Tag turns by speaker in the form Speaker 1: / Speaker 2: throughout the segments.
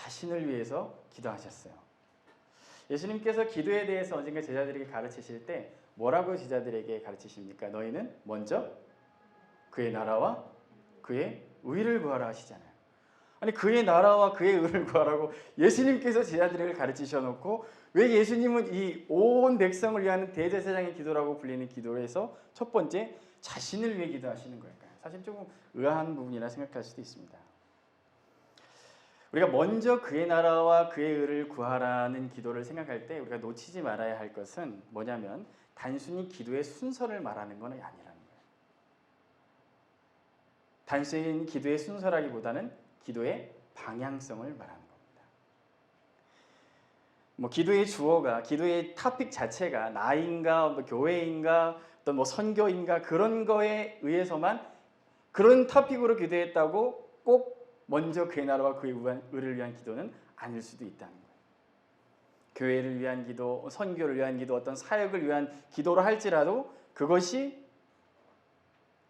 Speaker 1: 자신을 위해서 기도하셨어요. 예수님께서 기도에 대해서 언젠가 제자들에게 가르치실 때 뭐라고 제자들에게 가르치십니까? 너희는 먼저 그의 나라와 그의 의를 구하라 하시잖아요. 아니 그의 나라와 그의 의를 구하라고 예수님께서 제자들에게 가르치셔 놓고 왜 예수님은 이 온 백성을 위한 대제사장의 기도라고 불리는 기도에서 첫 번째 자신을 위해 기도하시는 걸까요? 사실 조금 의아한 부분이라 생각할 수도 있습니다. 우리가 먼저 그의 나라와 그의 의를 구하라는 기도를 생각할 때 우리가 놓치지 말아야 할 것은 뭐냐면 단순히 기도의 순서를 말하는 건 아니라는 거예요. 단순히 기도의 순서라기보다는 기도의 방향성을 말하는 겁니다. 뭐 기도의 주어가 기도의 토픽 자체가 나인가 뭐 교회인가 어떤 뭐 선교인가 그런 거에 의해서만 그런 토픽으로 기도했다고 꼭 먼저 그의 나라와 그의 의를 위한 기도는 아닐 수도 있다는 거예요. 교회를 위한 기도, 선교를 위한 기도, 어떤 사역을 위한 기도로 할지라도 그것이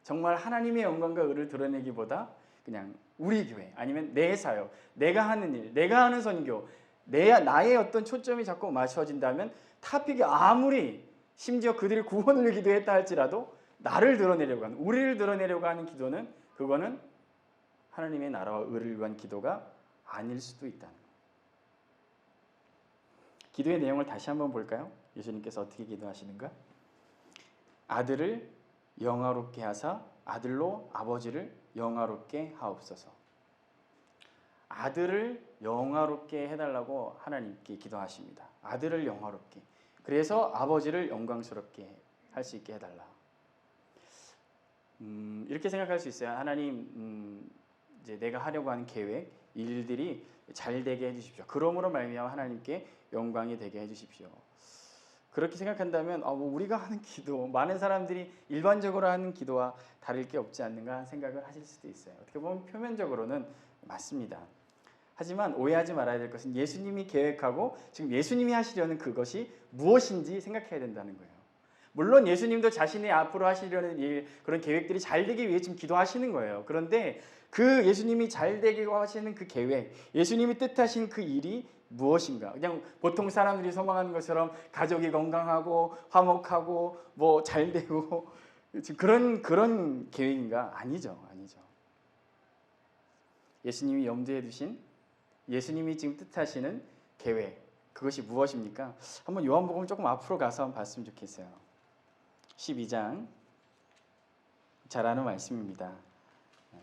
Speaker 1: 정말 하나님의 영광과 의를 드러내기보다 그냥 우리 교회 아니면 내 사역, 내가 하는 일, 내가 하는 선교, 나의 어떤 초점이 자꾸 맞춰진다면 토픽이 아무리 심지어 그들이 구원을 위해 기도했다 할지라도 나를 드러내려고 하는, 우리를 드러내려고 하는 기도는 그거는 하나님의 나라와 의를 위한 기도가 아닐 수도 있다는 거예요. 기도의 내용을 다시 한번 볼까요? 예수님께서 어떻게 기도하시는가? 아들을 영화롭게 하사 아들로 아버지를 영화롭게 하옵소서. 아들을 영화롭게 해달라고 하나님께 기도하십니다. 아들을 영화롭게. 그래서 아버지를 영광스럽게 할 수 있게 해달라. 이렇게 생각할 수 있어요. 하나님, 이제 내가 하려고 하는 계획, 일들이 잘 되게 해주십시오. 그러므로 말미암아 하나님께 영광이 되게 해주십시오. 그렇게 생각한다면 뭐 우리가 하는 기도, 많은 사람들이 일반적으로 하는 기도와 다를 게 없지 않는가 하는 생각을 하실 수도 있어요. 어떻게 보면 표면적으로는 맞습니다. 하지만 오해하지 말아야 될 것은 예수님이 계획하고 지금 예수님이 하시려는 그것이 무엇인지 생각해야 된다는 거예요. 물론 예수님도 자신의 앞으로 하시려는 일, 그런 계획들이 잘 되기 위해 지금 기도하시는 거예요. 그런데 그 예수님이 잘 되게 하시는 그 계획, 예수님이 뜻하신 그 일이 무엇인가? 그냥 보통 사람들이 소망하는 것처럼 가족이 건강하고 화목하고 뭐 잘 되고 그런 계획인가? 아니죠. 예수님이 염두에 두신 예수님이 지금 뜻하시는 계획, 그것이 무엇입니까? 한번 요한복음 조금 앞으로 가서 한번 봤으면 좋겠어요. 12장, 잘 아는 말씀입니다.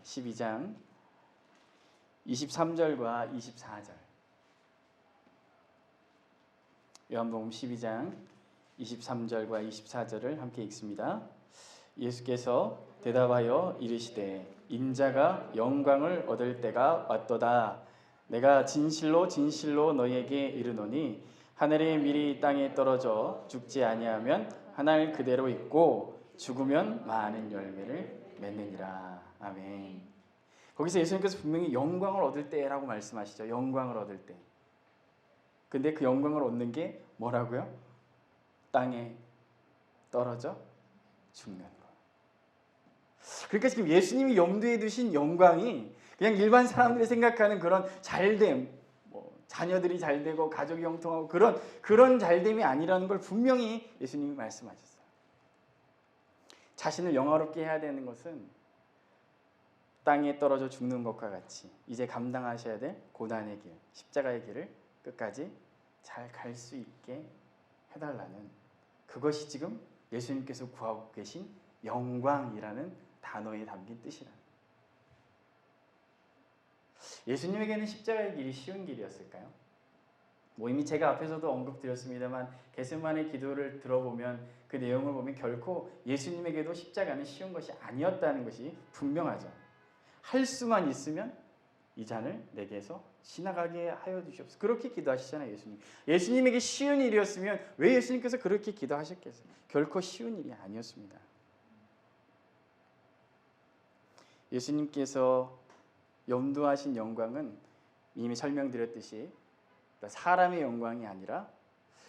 Speaker 1: 12장 23절과 24절. 요한복음 12장 23절과 24절을 함께 읽습니다. 예수께서 대답하여 이르시되 인자가 영광을 얻을 때가 왔도다. 내가 진실로 진실로 너희에게 이르노니 하늘의 밀이 땅에 떨어져 죽지 아니하면 하늘 그대로 있고 죽으면 많은 열매를 맺느니라. 아멘. 거기서 예수님께서 분명히 영광을 얻을 때라고 말씀하시죠. 영광을 얻을 때. 근데 그 영광을 얻는 게 뭐라고요? 땅에 떨어져 죽는 것. 그러니까 지금 예수님이 염두에 두신 영광이 그냥 일반 사람들이 생각하는 그런 잘됨, 뭐 자녀들이 잘되고 가족이 형통하고 그런 잘됨이 아니라는 걸 분명히 예수님이 말씀하셨어요. 자신을 영화롭게 해야 되는 것은 땅에 떨어져 죽는 것과 같이 이제 감당하셔야 될 고난의 길, 십자가의 길을 끝까지 잘 갈 수 있게 해달라는, 그것이 지금 예수님께서 구하고 계신 영광이라는 단어에 담긴 뜻이라는. 예수님에게는 십자가의 길이 쉬운 길이었을까요? 뭐 이미 제가 앞에서도 언급드렸습니다만 겟세마네 기도를 들어보면 그 내용을 보면 결코 예수님에게도 십자가는 쉬운 것이 아니었다는 것이 분명하죠. 할 수만 있으면 이 잔을 내게서 지나가게 하여 주시옵소서. 그렇게 기도하시잖아요, 예수님. 예수님에게 쉬운 일이었으면 왜 예수님께서 그렇게 기도하셨겠어요? 결코 쉬운 일이 아니었습니다. 예수님께서 염두하신 영광은 이미 설명드렸듯이 사람의 영광이 아니라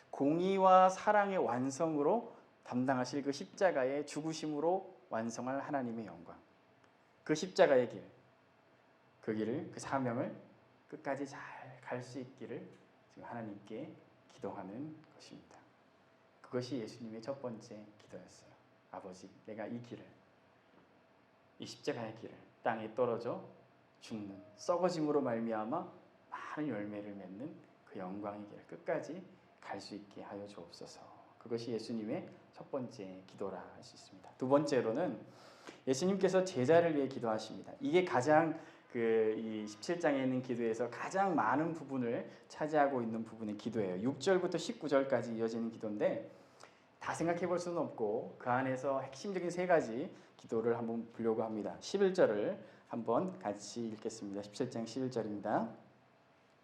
Speaker 1: 공의와 사랑의 완성으로 담당하실 그 십자가의 죽으심으로 완성할 하나님의 영광. 그 십자가의 길, 그 길을, 그 사명을 끝까지 잘 갈 수 있기를 지금 하나님께 기도하는 것입니다. 그것이 예수님의 첫 번째 기도였어요. 아버지, 내가 이 길을, 이 십자가의 길을, 땅에 떨어져 죽는 썩어짐으로 말미암아 많은 열매를 맺는 그 영광의 길을 끝까지 갈 수 있게 하여 주옵소서. 그것이 예수님의 첫 번째 기도라 할 수 있습니다. 두 번째로는 예수님께서 제자를 위해 기도하십니다. 이게 가장 이 17장에 있는 기도에서 가장 많은 부분을 차지하고 있는 부분의 기도예요. 6절부터 19절까지 이어지는 기도인데 다 생각해 볼 수는 없고 그 안에서 핵심적인 세 가지 기도를 한번 보려고 합니다. 11절을 한번 같이 읽겠습니다. 17장 11절입니다.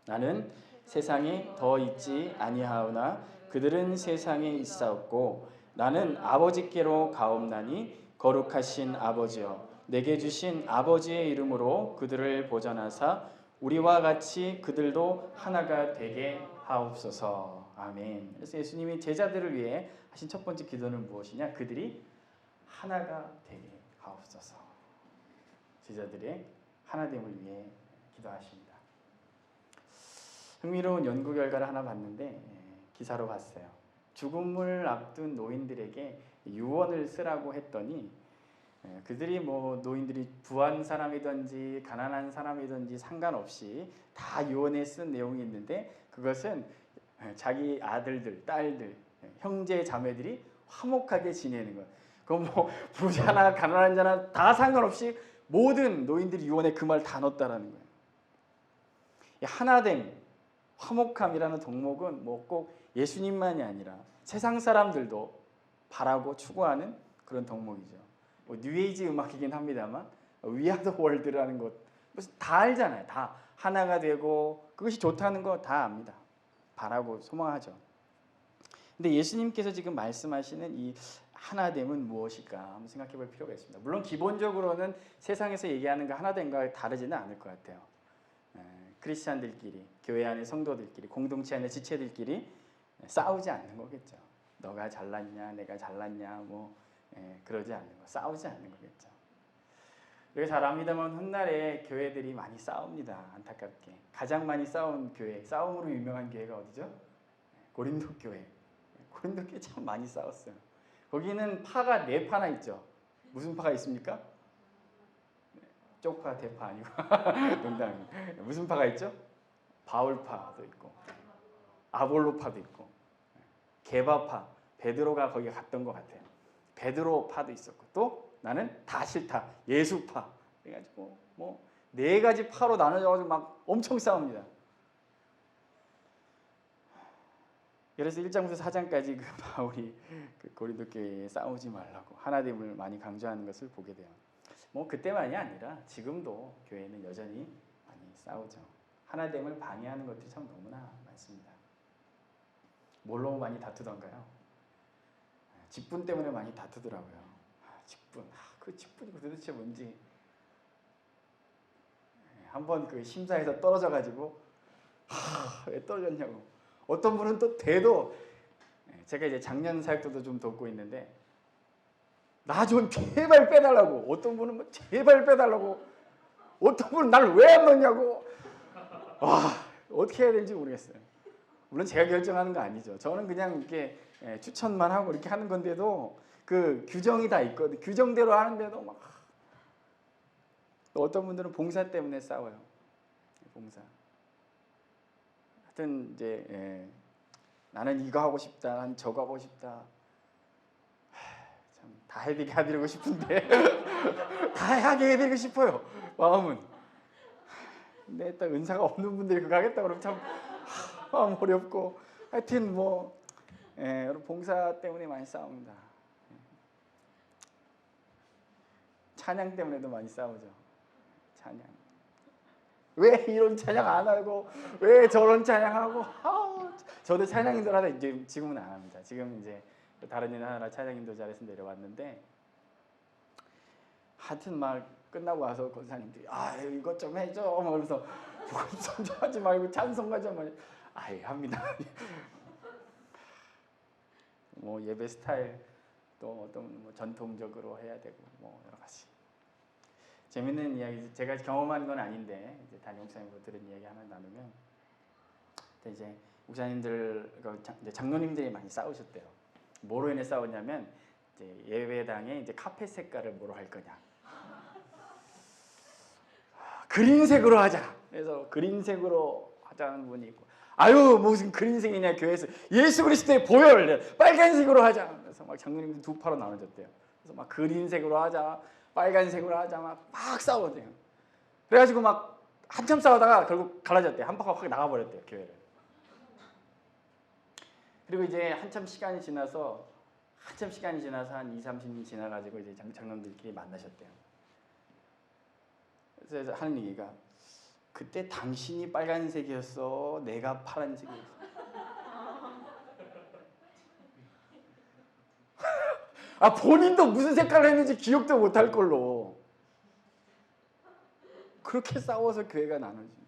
Speaker 1: 나는 세상에 더 있지 아니하오나 그들은 세상에 있사옵고 나는 아버지께로 가옵나니 거룩하신 아버지여 내게 주신 아버지의 이름으로 그들을 보전하사 우리와 같이 그들도 하나가 되게 하옵소서. 아멘. 그래서 예수님이 제자들을 위해 하신 첫 번째 기도는 무엇이냐? 그들이 하나가 되게 하옵소서. 제자들의 하나됨을 위해 기도하십니다. 흥미로운 연구 결과를 하나 봤는데 기사로 봤어요. 죽음을 앞둔 노인들에게 유언을 쓰라고 했더니 그들이 노인들이 부한 사람이든지 가난한 사람이든지 상관없이 다 유언에 쓴 내용이 있는데 그것은 자기 아들들, 딸들, 형제 자매들이 화목하게 지내는 것. 그건 부자나 가난한 자나 다 상관없이 모든 노인들이 유언에 그 말 다 넣었다라는 거예요. 이 하나됨, 화목함이라는 덕목은 꼭 예수님만이 아니라 세상 사람들도 바라고 추구하는 그런 덕목이죠. 뉴에이지 음악이긴 합니다만 We are the world라는 것 다 알잖아요. 다 하나가 되고 그것이 좋다는 거 다 압니다. 바라고 소망하죠. 근데 예수님께서 지금 말씀하시는 이 하나됨은 무엇일까 한번 생각해 볼 필요가 있습니다. 물론 기본적으로는 세상에서 얘기하는 그 하나됨과 다르지는 않을 것 같아요. 크리스찬들끼리, 교회 안의 성도들끼리, 공동체 안의 지체들끼리 싸우지 않는 거겠죠. 너가 잘났냐, 내가 잘났냐, 그러지 않는 거, 싸우지 않는 거겠죠. 우리가 잘 압니다만 훗날에 교회들이 많이 싸웁니다. 안타깝게 가장 많이 싸운 교회, 싸움으로 유명한 교회가 어디죠? 고린도 교회. 고린도 교회 참 많이 싸웠어요. 거기는 파가 4파나 있죠. 무슨 파가 있습니까? 쪽파, 대파 아니고 농담입니다. 무슨 파가 있죠? 바울파도 있고 아볼로파도 있고 게바파, 베드로가 거기 갔던 것 같아요. 베드로파도 있었고 또 나는 다 싫다, 예수파. 그래가지고 4가지 파로 나눠져가지고 막 엄청 싸웁니다. 그래서 1장부터 4장까지 그 바울이 그 고린도 교회에 싸우지 말라고 하나됨을 많이 강조하는 것을 보게 돼요. 그때만이 아니라 지금도 교회는 여전히 많이 싸우죠. 하나됨을 방해하는 것들이 참 너무나 많습니다. 뭘로 많이 다투던가요? 직분 때문에 많이 다투더라고요. 직분, 그 직분이 도대체 뭔지. 한번 그 심사에서 떨어져가지고 왜 떨어졌냐고. 어떤 분은 또 돼도 제가 이제 작년 사역도도 좀 돕고 있는데 나 좀 제발 빼달라고. 어떤 분은 제발 빼달라고. 어떤 분은 나를 왜 안 넣냐고. 어떻게 해야 될지 모르겠어요. 물론 제가 결정하는 거 아니죠. 저는 그냥 이렇게 추천만 하고 이렇게 하는 건데도 그 규정이 다 있거든. 규정대로 하는데도 막 또 어떤 분들은 봉사 때문에 싸워요. 봉사. 하여튼 이제 나는 이거 하고 싶다, 난 저거 하고 싶다. 참 다 해드리고 싶은데 다 하게 해드리고 싶어요. 마음은. 근데 딱 은사가 없는 분들이 그거 하겠다 그러면 참 마음 어렵고. 하여튼 여러분 봉사 때문에 많이 싸웁니다. 찬양 때문에도 많이 싸우죠. 찬양. 왜 이런 찬양 안 하고 왜 저런 찬양하고. 저도 찬양 인도를 하다 이제 지금은 안 합니다. 지금 이제 다른 일 하느라 찬양 인도 자리에서 내려왔는데 하여튼 막 끝나고 와서 권사님들이 이것 좀 해줘 그러면서 찬송하지 말고 찬송하지 말고 합니다. 예배 스타일 또 어떤 전통적으로 해야 되고 여러 가지 재밌는 이야기. 제가 경험한 건 아닌데 이제 담임 목사님으로 들은 이야기 하나 나누면 근데 이제 목사님들, 이제 장로님들이 많이 싸우셨대요. 뭐로 인해 싸웠냐면 이제 예배당에 이제 카펫 색깔을 뭐로 할 거냐. 그린색으로 하자. 그래서 그린색으로 하자는 분이 있고, 아유 무슨 그린색이냐 교회에서 예수 그리스도의 보혈 빨간색으로 하자. 그래서 막 장로님들 두 파로 나눠졌대요. 그래서 막 그린색으로 하자, 빨간색으로 하자 막 싸웠대요. 그래가지고 막 한참 싸우다가 결국 갈라졌대요. 한 파가 확 나가버렸대요 교회를. 그리고 이제 한참 시간이 지나서 한 2, 30년 지나가지고 이제 장로님들끼리 만나셨대요. 그래서 하는 얘기가, 그때 당신이 빨간색이었어, 내가 파란색이었어. 아, 본인도 무슨 색깔을 했는지 기억도 못할 걸로 그렇게 싸워서 교회가 나눠지.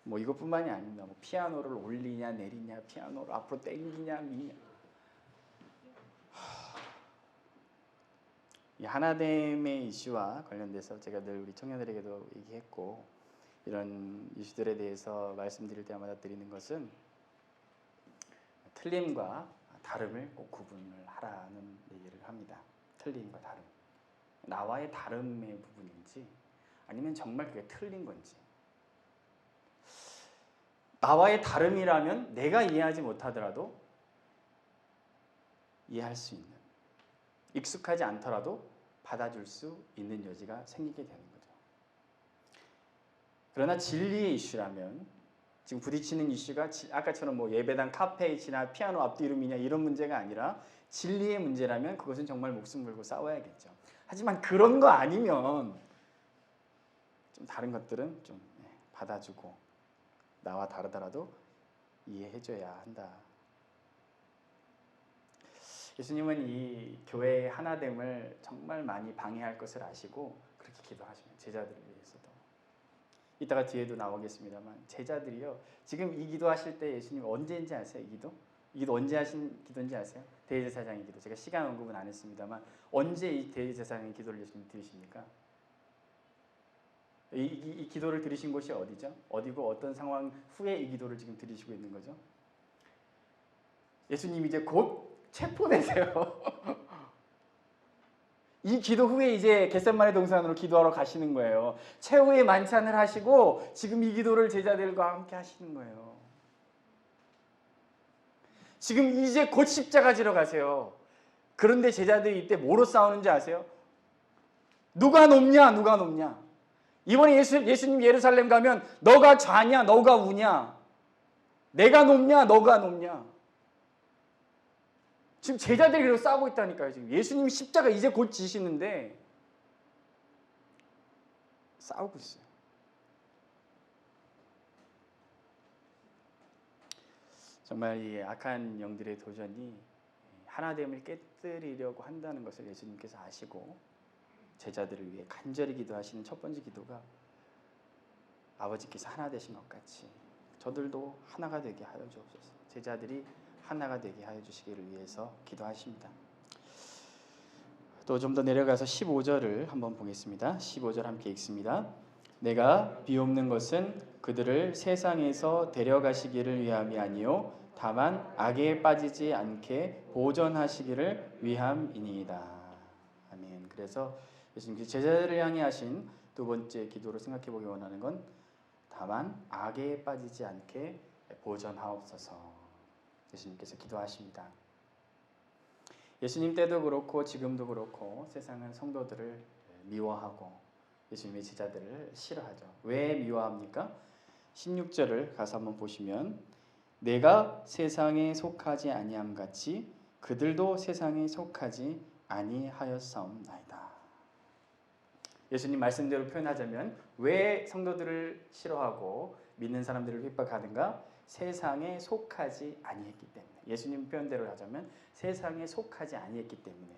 Speaker 1: 뭐 이것뿐만이 아닙니다. 뭐 피아노를 올리냐 내리냐, 피아노를 앞으로 당기냐 미냐. 이 하나됨의 이슈와 관련돼서 제가 늘 우리 청년들에게도 얘기했고, 이런 이슈들에 대해서 말씀드릴 때마다 드리는 것은 틀림과 다름을 꼭 구분을 하라는 얘기를 합니다. 틀림과 다름. 나와의 다름의 부분인지 아니면 정말 그게 틀린 건지. 나와의 다름이라면 내가 이해하지 못하더라도 이해할 수 있는, 익숙하지 않더라도 받아줄 수 있는 여지가 생기게 되는 거죠. 그러나 진리의 이슈라면, 지금 부딪히는 이슈가 아까처럼 뭐 예배당 카페이나 피아노 앞뒤름이냐 이런 문제가 아니라 진리의 문제라면 그것은 정말 목숨 걸고 싸워야겠죠. 하지만 그런 거 아니면 좀 다른 것들은 좀 받아주고 나와 다르더라도 이해해줘야 한다. 예수님은 이 교회의 하나됨을 정말 많이 방해할 것을 아시고 그렇게 기도하시면, 제자들을 위해서도. 이따가 뒤에도 나오겠습니다만 제자들이요, 지금 이 기도하실 때 예수님 언제인지 아세요? 이 기도 언제 하신 기도인지 아세요? 대제사장의 기도. 제가 시간 언급은 안 했습니다만 언제 이 대제사장의 기도를 예수님 들으십니까? 이 기도를 들으신 곳이 어디죠? 어디고 어떤 상황 후에 이 기도를 지금 들으시고 있는 거죠? 예수님이 이제 곧 체포되세요. 이 기도 후에 이제 겟세마네 동산으로 기도하러 가시는 거예요. 최후의 만찬을 하시고 지금 이 기도를 제자들과 함께 하시는 거예요. 지금 이제 곧 십자가 지러 가세요. 그런데 제자들이 이때 뭐로 싸우는지 아세요? 누가 높냐, 누가 높냐. 이번에 예수님 예루살렘 가면 너가 좌냐, 너가 우냐, 내가 높냐, 너가 높냐. 지금 제자들이 그렇게 싸우고 있다니까요. 지금 예수님 십자가 이제 곧 지시는데 싸우고 있어요. 정말 이 악한 영들의 도전이 하나됨을 깨뜨리려고 한다는 것을 예수님께서 아시고 제자들을 위해 간절히 기도하시는 첫 번째 기도가, 아버지께서 하나 되신 것 같이 저들도 하나가 되게 하여 주옵소서. 제자들이 하나가 되게 하여 주시기를 위해서 기도하십니다. 또 좀 더 내려가서 15절을 한번 보겠습니다. 15절 함께 읽습니다. 내가 비옵는 것은 그들을 세상에서 데려가시기를 위함이 아니요 다만 악에 빠지지 않게 보전하시기를 위함이니이다. 아멘. 그래서 예수님께서 제자들을 향해 하신 두 번째 기도로 생각해 보기 원하는 건, 다만 악에 빠지지 않게 보전하옵소서. 예수님께서 기도하십니다. 예수님 때도 그렇고 지금도 그렇고 세상은 성도들을 미워하고 예수님의 제자들을 싫어하죠. 왜 미워합니까? 16절을 가서 한번 보시면, 내가 세상에 속하지 아니함 같이 그들도 세상에 속하지 아니하였사옵나이다. 예수님 말씀대로 표현하자면 왜 성도들을 싫어하고 믿는 사람들을 핍박하는가? 세상에 속하지 아니했기 때문에. 예수님 표현대로 하자면 세상에 속하지 아니했기 때문에.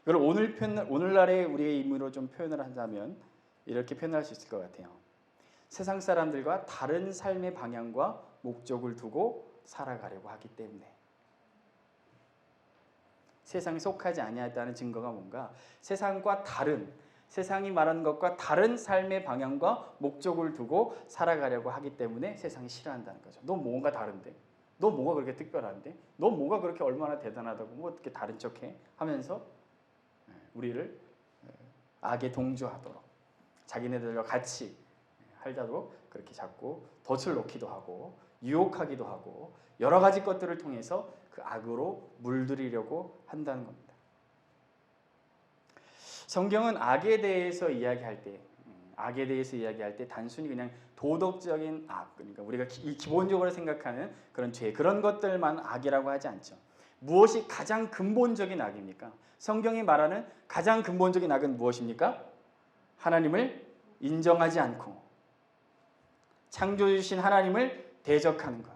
Speaker 1: 이걸 오늘날의 우리의 의미로 좀 표현을 한다면 이렇게 표현할 수 있을 것 같아요. 세상 사람들과 다른 삶의 방향과 목적을 두고 살아가려고 하기 때문에. 세상에 속하지 아니하였다는 증거가 뭔가? 세상과 다른, 세상이 말하는 것과 다른 삶의 방향과 목적을 두고 살아가려고 하기 때문에 세상이 싫어한다는 거죠. 너 뭔가 다른데? 너 뭐가 그렇게 특별한데? 너 뭐가 그렇게 얼마나 대단하다고 뭐 어떻게 다른 척해? 하면서 우리를 악에 동조하도록 자기네들과 같이 할자로 그렇게 자꾸 덫을 놓기도 하고 유혹하기도 하고 여러 가지 것들을 통해서 그 악으로 물들이려고 한다는 겁니다. 성경은 악에 대해서 이야기할 때 단순히 그냥 도덕적인 악, 그러니까 우리가 기본적으로 생각하는 그런 죄, 그런 것들만 악이라고 하지 않죠. 무엇이 가장 근본적인 악입니까? 성경이 말하는 가장 근본적인 악은 무엇입니까? 하나님을 인정하지 않고 창조주신 하나님을 대적하는 것.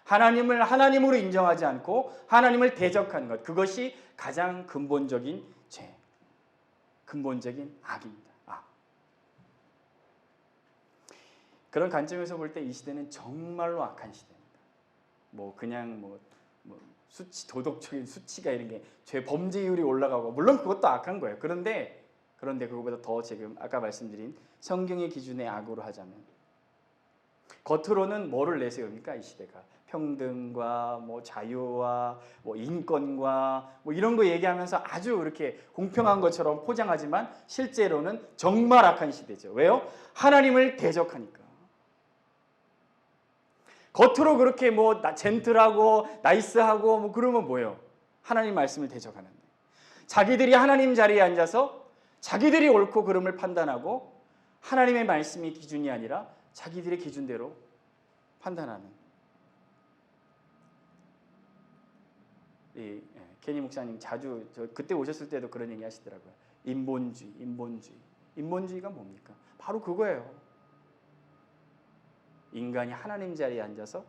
Speaker 1: 하나님을 하나님으로 인정하지 않고 하나님을 대적하는 것. 그것이 가장 근본적인 죄, 근본적인 악입니다. 그런 관점에서 볼 때 이 시대는 정말로 악한 시대입니다. 그냥 수치, 도덕적인 수치가 이런 게 죄 범죄율이 올라가고 물론 그것도 악한 거예요. 그런데 그거보다 더 지금 아까 말씀드린 성경의 기준의 악으로 하자면 겉으로는 뭐를 내세웁니까? 이 시대가 평등과 자유와 인권과 이런 거 얘기하면서 아주 이렇게 공평한 것처럼 포장하지만 실제로는 정말 악한 시대죠. 왜요? 하나님을 대적하니까. 겉으로 그렇게 젠틀하고 나이스하고 그러면 뭐예요? 하나님 말씀을 대적하는데 자기들이 하나님 자리에 앉아서 자기들이 옳고 그름을 판단하고 하나님의 말씀이 기준이 아니라 자기들의 기준대로 판단하는 케니 목사님 자주 그때 오셨을 때도 그런 얘기 하시더라고요. 인본주의가 뭡니까? 바로 그거예요. 인간이 하나님 자리에 앉아서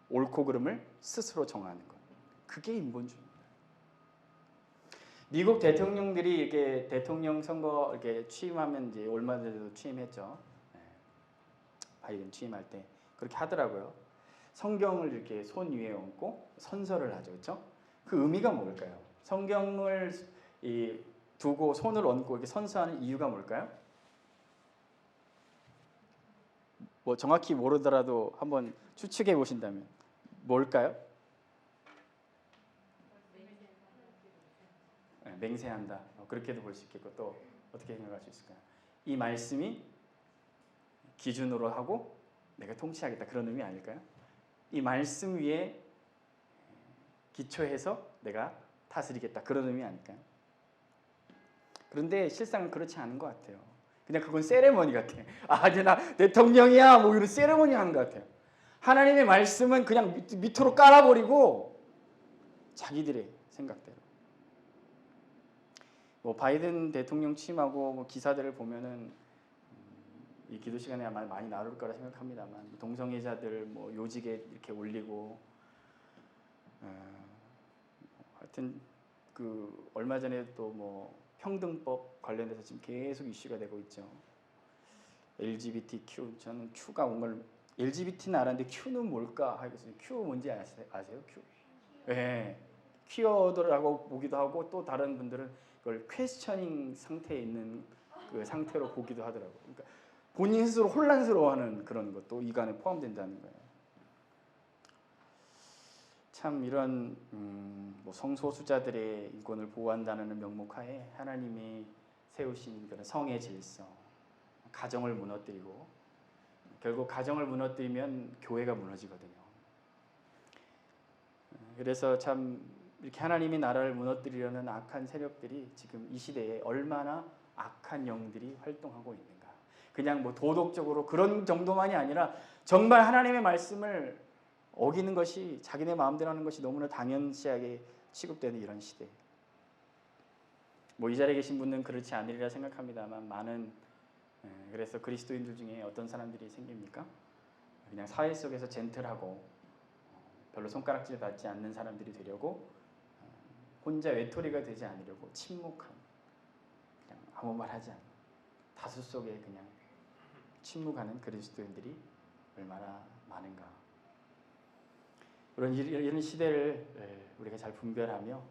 Speaker 1: 옳고 그름을 스스로 정하는 것. 그게 인본주의입니다. 미국 대통령들이 이렇게 대통령 선거 이렇게 취임하면 이제 얼마 전에도 취임했죠. 바이든 취임할 때 그렇게 하더라고요. 성경을 이렇게 손 위에 얹고 선서를 하죠, 그렇죠? 그 의미가 뭘까요? 성경을 두고 손을 얹고 이렇게 선서하는 이유가 뭘까요? 정확히 모르더라도 한번 추측해 보신다면 뭘까요? 맹세한다. 그렇게도 볼 수 있겠고 또 어떻게 생각할 수 있을까요? 이 말씀이 기준으로 하고 내가 통치하겠다 그런 의미 아닐까요? 이 말씀 위에 기초해서 내가 다스리겠다 그런 의미 아닐까요? 그런데 실상은 그렇지 않은 것 같아요. 그냥 그건 세레머니 같아. 이제 나 대통령이야 이런 세레머니 하는 것 같아요. 하나님의 말씀은 그냥 밑으로 깔아버리고 자기들의 생각대로. 바이든 대통령 취임하고 기사들을 보면은 이 기도 시간에 아마 많이 나올 거라 생각합니다만 동성애자들 요직에 이렇게 올리고 하여튼 그 얼마 전에 또 평등법 관련해서 지금 계속 이슈가 되고 있죠. LGBTQ 저는 Q가 뭔가 LGBT는 알았는데 Q는 뭘까 하겠어요. Q 뭔지 아세요? Q? 네. 퀴어더라고 보기도 하고 또 다른 분들은 그걸 퀘스처닝 상태에 있는 그 상태로 보기도 하더라고요. 그러니까 본인 스스로 혼란스러워하는 그런 것도 이 안에 포함된다는 거예요. 참 이런 성소수자들의 인권을 보호한다는 명목하에 하나님이 세우신 그런 성의 질서, 가정을 무너뜨리고 결국 가정을 무너뜨리면 교회가 무너지거든요. 그래서 참 이렇게 하나님의 나라를 무너뜨리려는 악한 세력들이 지금 이 시대에 얼마나 악한 영들이 활동하고 있는가. 그냥 도덕적으로 그런 정도만이 아니라 정말 하나님의 말씀을 어기는 것이 자기네 마음대로 하는 것이 너무나 당연시하게 취급되는 이런 시대. 이 자리에 계신 분은 그렇지 않으리라 생각합니다만 많은 그래서 그리스도인들 중에 어떤 사람들이 생깁니까? 그냥 사회 속에서 젠틀하고 별로 손가락질 받지 않는 사람들이 되려고 혼자 외톨이가 되지 않으려고 침묵한 그냥 아무 말 하지 않는 다수 속에 그냥 침묵하는 그리스도인들이 얼마나 많은가. 이런 시대를 우리가 잘 분별하며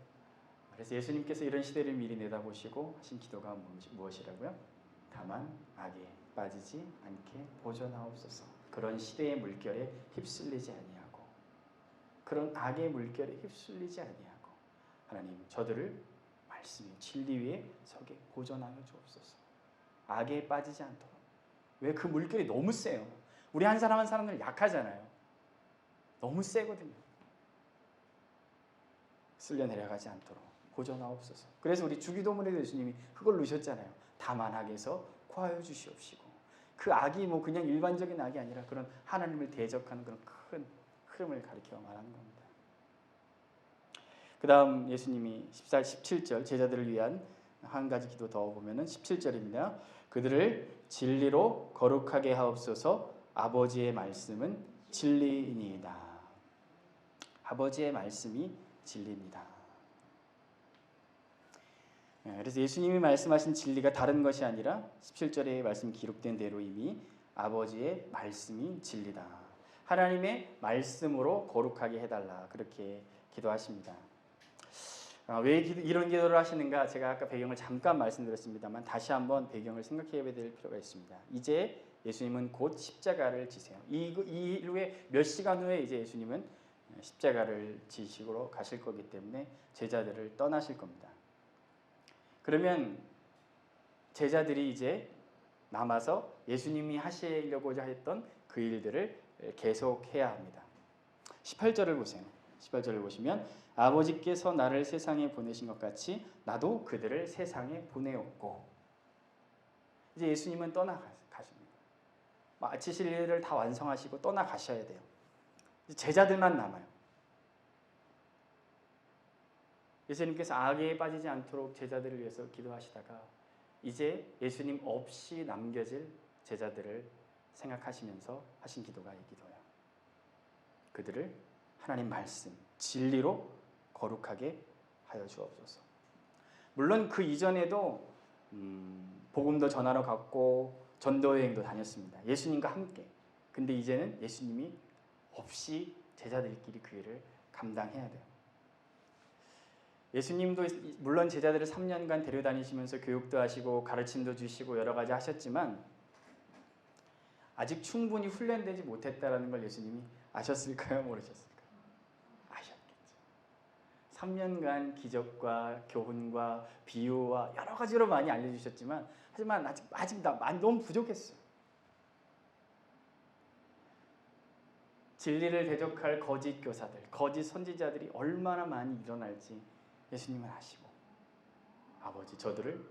Speaker 1: 그래서 예수님께서 이런 시대를 미리 내다보시고 하신 기도가 무엇이라고요? 다만 악에 빠지지 않게 보존하옵소서. 그런 시대의 물결에 휩쓸리지 아니하고, 그런 악의 물결에 휩쓸리지 아니하고, 하나님 저들을 말씀의 진리 위에 서게 보존하여 주옵소서. 악에 빠지지 않도록. 왜? 그 물결이 너무 세요. 우리 한 사람 한 사람들 약하잖아요. 너무 세거든요. 쓸려 내려가지 않도록 보존하옵소서. 그래서 우리 주기도문에도 예수님이 그걸 넣으셨잖아요. 다만 악에서 구하여 주시옵시고. 그 악이 뭐 그냥 일반적인 악이 아니라 그런 하나님을 대적하는 그런 큰 흐름을 가리켜 말하는 겁니다. 그 다음 예수님이 17절 제자들을 위한 한 가지 기도 더 보면은 17절입니다. 그들을 진리로 거룩하게 하옵소서. 아버지의 말씀은 진리이니이다. 아버지의 말씀이 진리입니다. 그래서 예수님이 말씀하신 진리가 다른 것이 아니라 17절에 말씀 기록된 대로 이미 아버지의 말씀이 진리다. 하나님의 말씀으로 거룩하게 해달라. 그렇게 기도하십니다. 왜 이런 기도를 하시는가? 제가 아까 배경을 잠깐 말씀드렸습니다만 다시 한번 배경을 생각해야 될 필요가 있습니다. 이제 예수님은 곧 십자가를 지세요. 이 후에 몇 시간 후에 이제 예수님은 십자가를 지시고 가실 거기 때문에 제자들을 떠나실 겁니다. 그러면 제자들이 이제 남아서 예수님이 하시려고자 했던 그 일들을 계속해야 합니다. 18절을 보세요. 18절을 보시면 아버지께서 나를 세상에 보내신 것 같이 나도 그들을 세상에 보내었고, 이제 예수님은 떠나가십니다. 마치실 일을 다 완성하시고 떠나가셔야 돼요. 제자들만 남아요. 예수님께서 악에 빠지지 않도록 제자들을 위해서 기도하시다가 이제 예수님 없이 남겨질 제자들을 생각하시면서 하신 기도가 이 기도예요. 그들을 하나님 말씀, 진리로 거룩하게 하여 주옵소서. 물론 그 이전에도 복음도 전하러 갔고 전도 여행도 다녔습니다. 예수님과 함께. 근데 이제는 예수님이 없이 제자들끼리 그 일을 감당해야 돼요. 예수님도 물론 제자들을 3년간 데려다니시면서 교육도 하시고 가르침도 주시고 여러 가지 하셨지만 아직 충분히 훈련되지 못했다라는 걸 예수님이 아셨을까요? 모르셨을까요? 아셨겠죠. 3년간 기적과 교훈과 비유와 여러 가지로 많이 알려주셨지만 하지만 아직 너무 부족했어요. 진리를 대적할 거짓 교사들, 거짓 선지자들이 얼마나 많이 일어날지 예수님은 아시고 아버지 저들을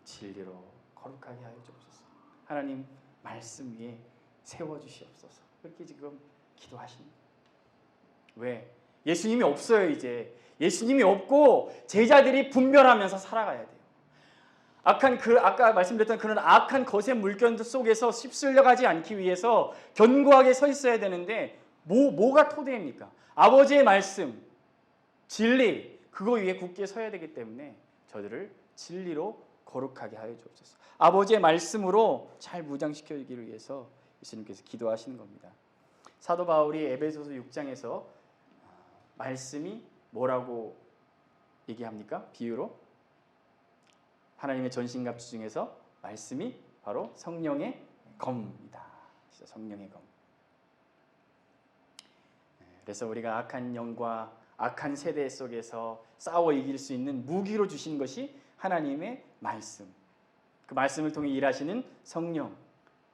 Speaker 1: 진리로 거룩하게 하여 주옵소서. 하나님 말씀 위에 세워주시옵소서. 그렇게 지금 기도하십니다. 왜? 예수님이 없어요. 이제 예수님이 없고 제자들이 분별하면서 살아가야 돼요. 아까 말씀드렸던 그런 악한 거센 물결 속에서 휩쓸려가지 않기 위해서 견고하게 서 있어야 되는데 뭐가 토대입니까? 아버지의 말씀, 진리, 그거 위에 굳게 서야 되기 때문에 저들을 진리로 거룩하게 하여 주옵소서. 아버지의 말씀으로 잘 무장시켜주기를 위해서 예수님께서 기도하시는 겁니다. 사도 바울이 에베소서 6장에서 말씀이 뭐라고 얘기합니까? 비유로 하나님의 전신갑주 중에서 말씀이 바로 성령의 검이다. 성령의 검. 그래서 우리가 악한 영과 악한 세대 속에서 싸워 이길 수 있는 무기로 주신 것이 하나님의 말씀. 그 말씀을 통해 일하시는 성령.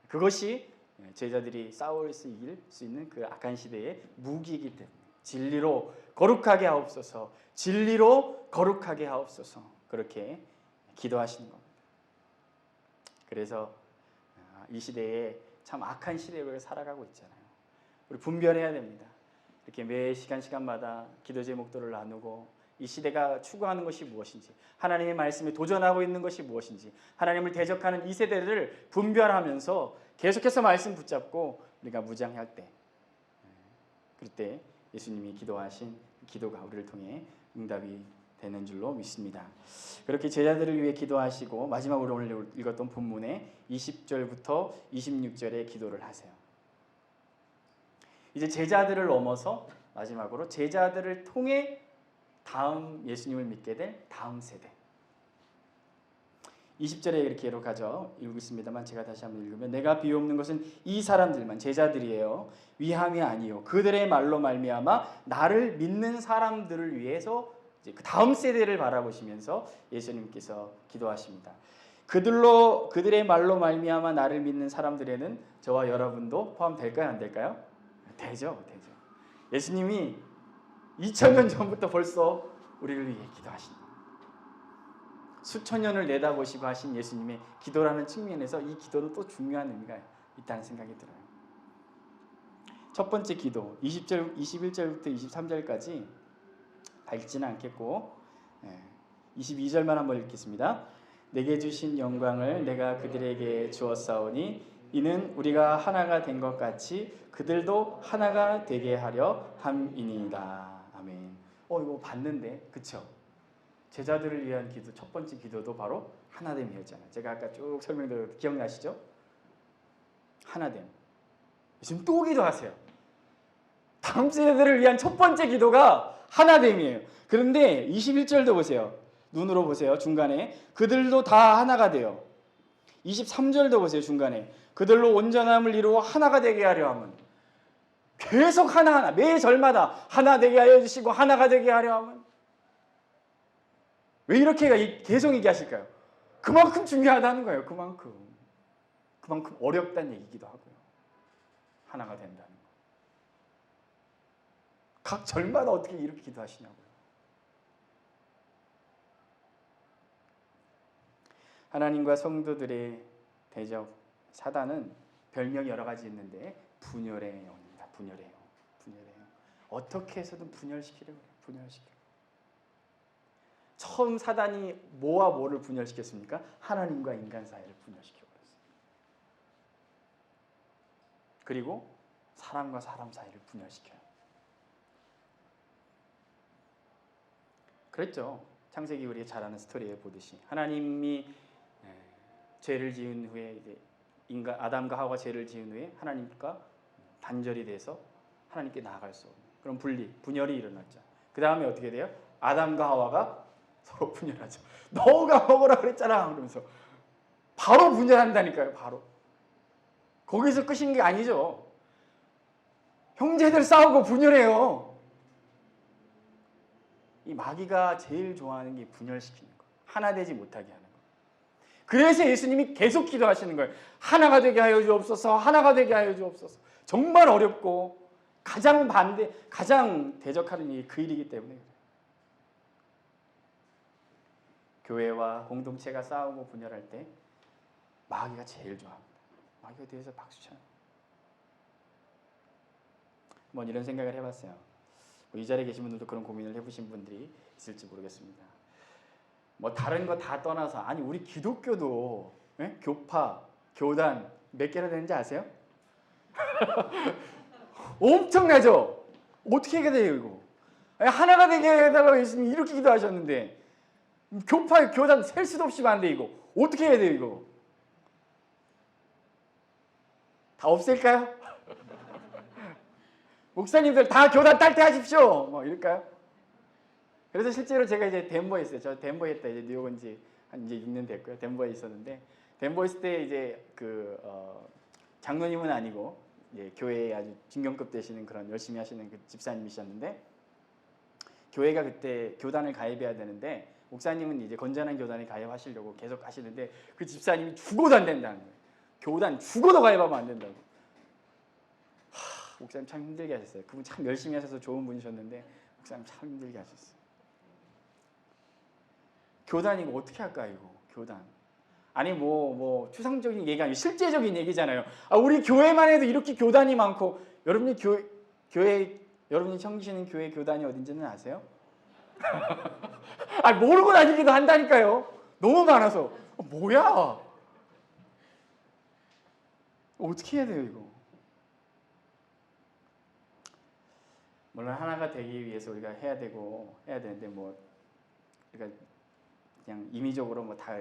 Speaker 1: 그것이 제자들이 싸울 수 이길 수 있는 그 악한 시대의 무기이기 때문에 진리로 거룩하게 하옵소서. 진리로 거룩하게 하옵소서. 그렇게 기도하시는 겁니다. 그래서 이 시대에 참 악한 시대를 살아가고 있잖아요. 우리 분별해야 됩니다. 이렇게 매 시간마다 기도 제목들을 나누고 이 시대가 추구하는 것이 무엇인지, 하나님의 말씀에 도전하고 있는 것이 무엇인지, 하나님을 대적하는 이 세대를 분별하면서 계속해서 말씀 붙잡고 우리가 무장할 때, 그럴 때 예수님이 기도하신 기도가 우리를 통해 응답이 되는 줄로 믿습니다. 그렇게 제자들을 위해 기도하시고 마지막으로 오늘 읽었던 본문의 20절부터 26절에 기도를 하세요. 이제 제자들을 넘어서 마지막으로 제자들을 통해 다음 예수님을 믿게 될 다음 세대. 20절에 이렇게 기록하죠. 읽겠습니다만 제가 다시 한번 읽으면 내가 비옵는 것은 이 사람들만 제자들이에요. 위함이 아니요 그들의 말로 말미암아 나를 믿는 사람들을 위해서 이제 그 다음 세대를 바라보시면서 예수님께서 기도하십니다. 그들의 말로 말미암아 나를 믿는 사람들에는 저와 여러분도 포함될까요? 안 될까요? 되죠. 예수님이 2000년 전부터 벌써 우리를 위해 기도하십니다. 수천 년을 내다보시고 하신 예수님의 기도라는 측면에서 이 기도는 또 중요한 의미가 있다는 생각이 들어요. 첫 번째 기도 21절부터 23절까지 다 읽지는 않겠고 22절만 한번 읽겠습니다. 내게 주신 영광을 내가 그들에게 주었사오니 이는 우리가 하나가 된 것 같이 그들도 하나가 되게 하려 함이니이다. 아멘. 이거 봤는데 그쵸? 제자들을 위한 기도 첫 번째 기도도 바로 하나됨이었잖아요. 제가 아까 쭉 설명드렸는데 기억나시죠? 하나됨. 지금 또 기도하세요. 다음 세대들을 위한 첫 번째 기도가 하나됨이에요. 그런데 21절도 보세요. 눈으로 보세요. 중간에 그들도 다 하나가 돼요. 23절도 보세요. 중간에 그들로 온전함을 이루어 하나가 되게 하려 함은 계속 하나하나 매 절마다 하나 되게 하여 주시고 하나가 되게 하려 함은 왜 이렇게 계속 얘기하실까요? 그만큼 중요하다는 거예요. 그만큼 어렵다는 얘기기도 하고요. 하나가 된다는 거. 각 절마다 어떻게 이렇게 기도하시냐고요. 하나님과 성도들의 대적 사단은 별명이 여러 가지 있는데 분열의 영입니다. 분열의 영. 어떻게 해서든 분열시키려고 해요. 처음 사단이 뭐와 뭐를 분열시켰습니까? 하나님과 인간 사이를 분열시켜버렸어요. 그리고 사람과 사람 사이를 분열시켜요. 그랬죠. 창세기 우리가 잘 아는 스토리에 보듯이 하나님이 죄를 지은 후에 이제 아담과 하와가 죄를 지은 후에 하나님과 단절이 돼서 하나님께 나아갈 수 없는 그런 분열이 일어났죠. 그 다음에 어떻게 돼요? 아담과 하와가 서로 분열하죠. 너가 먹으라 그랬잖아 그러면서 바로 분열한다니까요. 바로. 거기서 끝인 게 아니죠. 형제들 싸우고 분열해요. 이 마귀가 제일 좋아하는 게 분열시키는 거. 하나 되지 못하게 하는 거. 그래서 예수님이 계속 기도하시는 거예요. 하나가 되게 하여 주옵소서. 하나가 되게 하여 주옵소서. 정말 어렵고 가장 대적하는 일이 그 일이기 때문에 그래요. 교회와 공동체가 싸우고 분열할 때 마귀가 제일 좋아합니다. 마귀에 대해서 박수 쳐요. 이런 생각을 해봤어요. 이 자리에 계신 분들도 그런 고민을 해보신 분들이 있을지 모르겠습니다. 다른 거 다 떠나서 아니 우리 기독교도 교파, 교단 몇 개나 되는지 아세요? 엄청나죠? 어떻게 해야 돼요 이거? 하나가 되게 해달라고 예수님이 이렇게 기도하셨는데 교파, 교단 셀 수도 없이 많은데 이거 어떻게 해야 돼요 이거? 다 없앨까요? 목사님들 다 교단 탈퇴하십시오. 이럴까요? 그래서 실제로 제가 이제 덴버에 있어요. 저 덴버에 있다 이제 뉴욕 온 지 한 이제 6년 됐고요. 덴버에 있었는데 덴버에 있을 때 이제 장로님은 아니고 이제 교회에 아주 진경급 되시는 그런 열심히 하시는 그 집사님이셨는데 교회가 그때 교단을 가입해야 되는데 목사님은 이제 건전한 교단에 가입하시려고 계속 하시는데 그 집사님이 죽어도 안 된다는 거예요. 교단 죽어도 가입하면 안 된다고. 목사님 참 힘들게 하셨어요. 그분 참 열심히 하셔서 좋은 분이셨는데 목사님 참 힘들게 하셨어요. 교단 이거 어떻게 할까 이거 교단. 아니 추상적인 얘기가 아니고 실제적인 얘기잖아요. 우리 교회만 해도 이렇게 교단이 많고 여러분이 여러분이 섬기시는 교회 교단이 어딘지는 아세요? 모르고 다니기도 한다니까요. 너무 많아서 뭐야? 어떻게 해야 돼요 이거? 물론 하나가 되기 위해서 우리가 해야 되는데 그러니까 그냥 임의적으로 다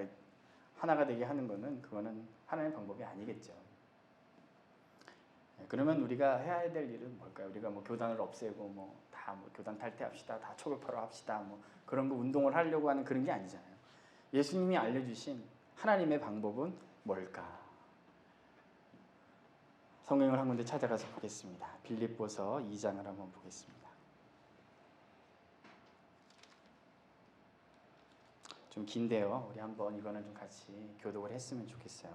Speaker 1: 하나가 되게 하는 거는 그거는 하나님의 방법이 아니겠죠. 그러면 우리가 해야 될 일은 뭘까요? 우리가 뭐 교단을 없애고 뭐 다 뭐 교단 탈퇴합시다, 다 초급화로 합시다, 뭐 그런 거 운동을 하려고 하는 그런 게 아니잖아요. 예수님이 알려주신 하나님의 방법은 뭘까? 성경을 한 군데 찾아가서 보겠습니다. 빌립보서 2장을 한번 보겠습니다. 좀 긴데요. 우리 한번 이거는 좀 같이 교독을 했으면 좋겠어요.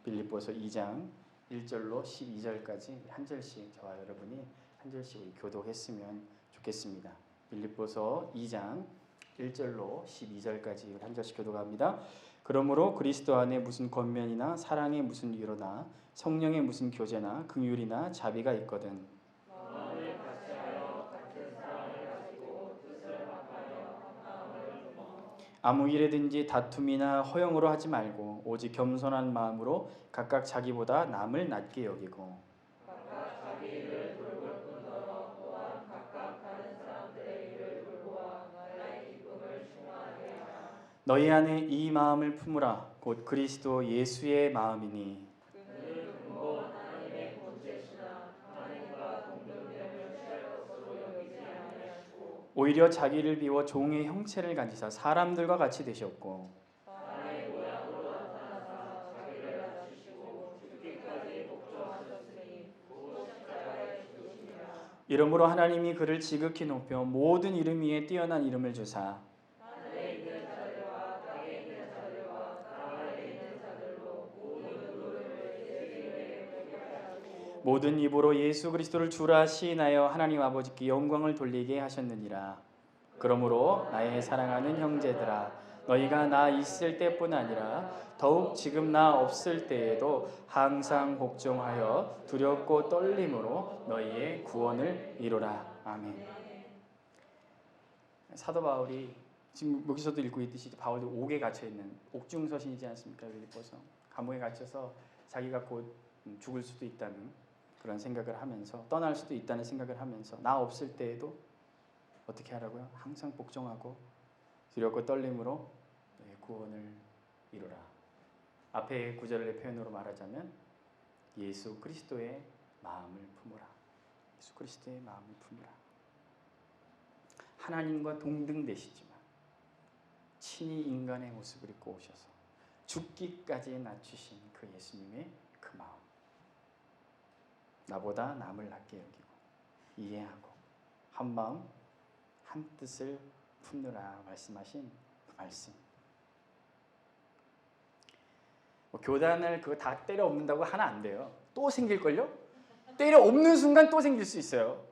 Speaker 1: 빌립보서 2장 1절로 12절까지 한 절씩 저와 여러분이 한 절씩 교독했으면 좋겠습니다. 빌립보서 2장 1절로 12절까지 한 절씩 교독합니다. 그러므로 그리스도 안에 무슨 권면이나 사랑의 무슨 위로나 성령의 무슨 교제나 긍휼이나 자비가 있거든 아무 일에든지 다툼이나 허영으로 하지 말고 오직 겸손한 마음으로 각각 자기보다 남을 낮게 여기고 너희 안에 이 마음을 품으라 곧 그리스도 예수의 마음이니 오히려 자기를 비워 종의 형체를 가지사 사람들과 같이 되셨고 이러므로 하나님이 그를 지극히 높여 모든 이름 위에 뛰어난 이름을 주사 모든 입으로 예수 그리스도를 주라 시인하여 하나님 아버지께 영광을 돌리게 하셨느니라. 그러므로 나의 사랑하는 형제들아 너희가 나 있을 때뿐 아니라 더욱 지금 나 없을 때에도 항상 복종하여 두렵고 떨림으로 너희의 구원을 이루라. 아멘. 사도 바울이 지금 여기서도 읽고 있듯이 바울도 옥에 갇혀 있는 옥중서신이지 않습니까? 빌립보서 감옥에 갇혀서 자기가 곧 죽을 수도 있다는 그런 생각을 하면서 떠날 수도 있다는 생각을 하면서 나 없을 때에도 어떻게 하라고요? 항상 복종하고 두렵고 떨림으로 구원을 이루라. 앞에 구절의 표현으로 말하자면 예수 그리스도의 마음을 품으라. 예수 그리스도의 마음을 품으라. 하나님과 동등되시지만 친히 인간의 모습을 입고 오셔서 죽기까지 낮추신 그 예수님의 그 마음. 나보다 남을 낮게 여기고 이해하고 한 마음 한 뜻을 품느라 말씀하신 그 말씀. 뭐 교단을 그거 다 때려 엎는다고 하나 안 돼요. 또 생길걸요? 때려 엎는 순간 또 생길 수 있어요.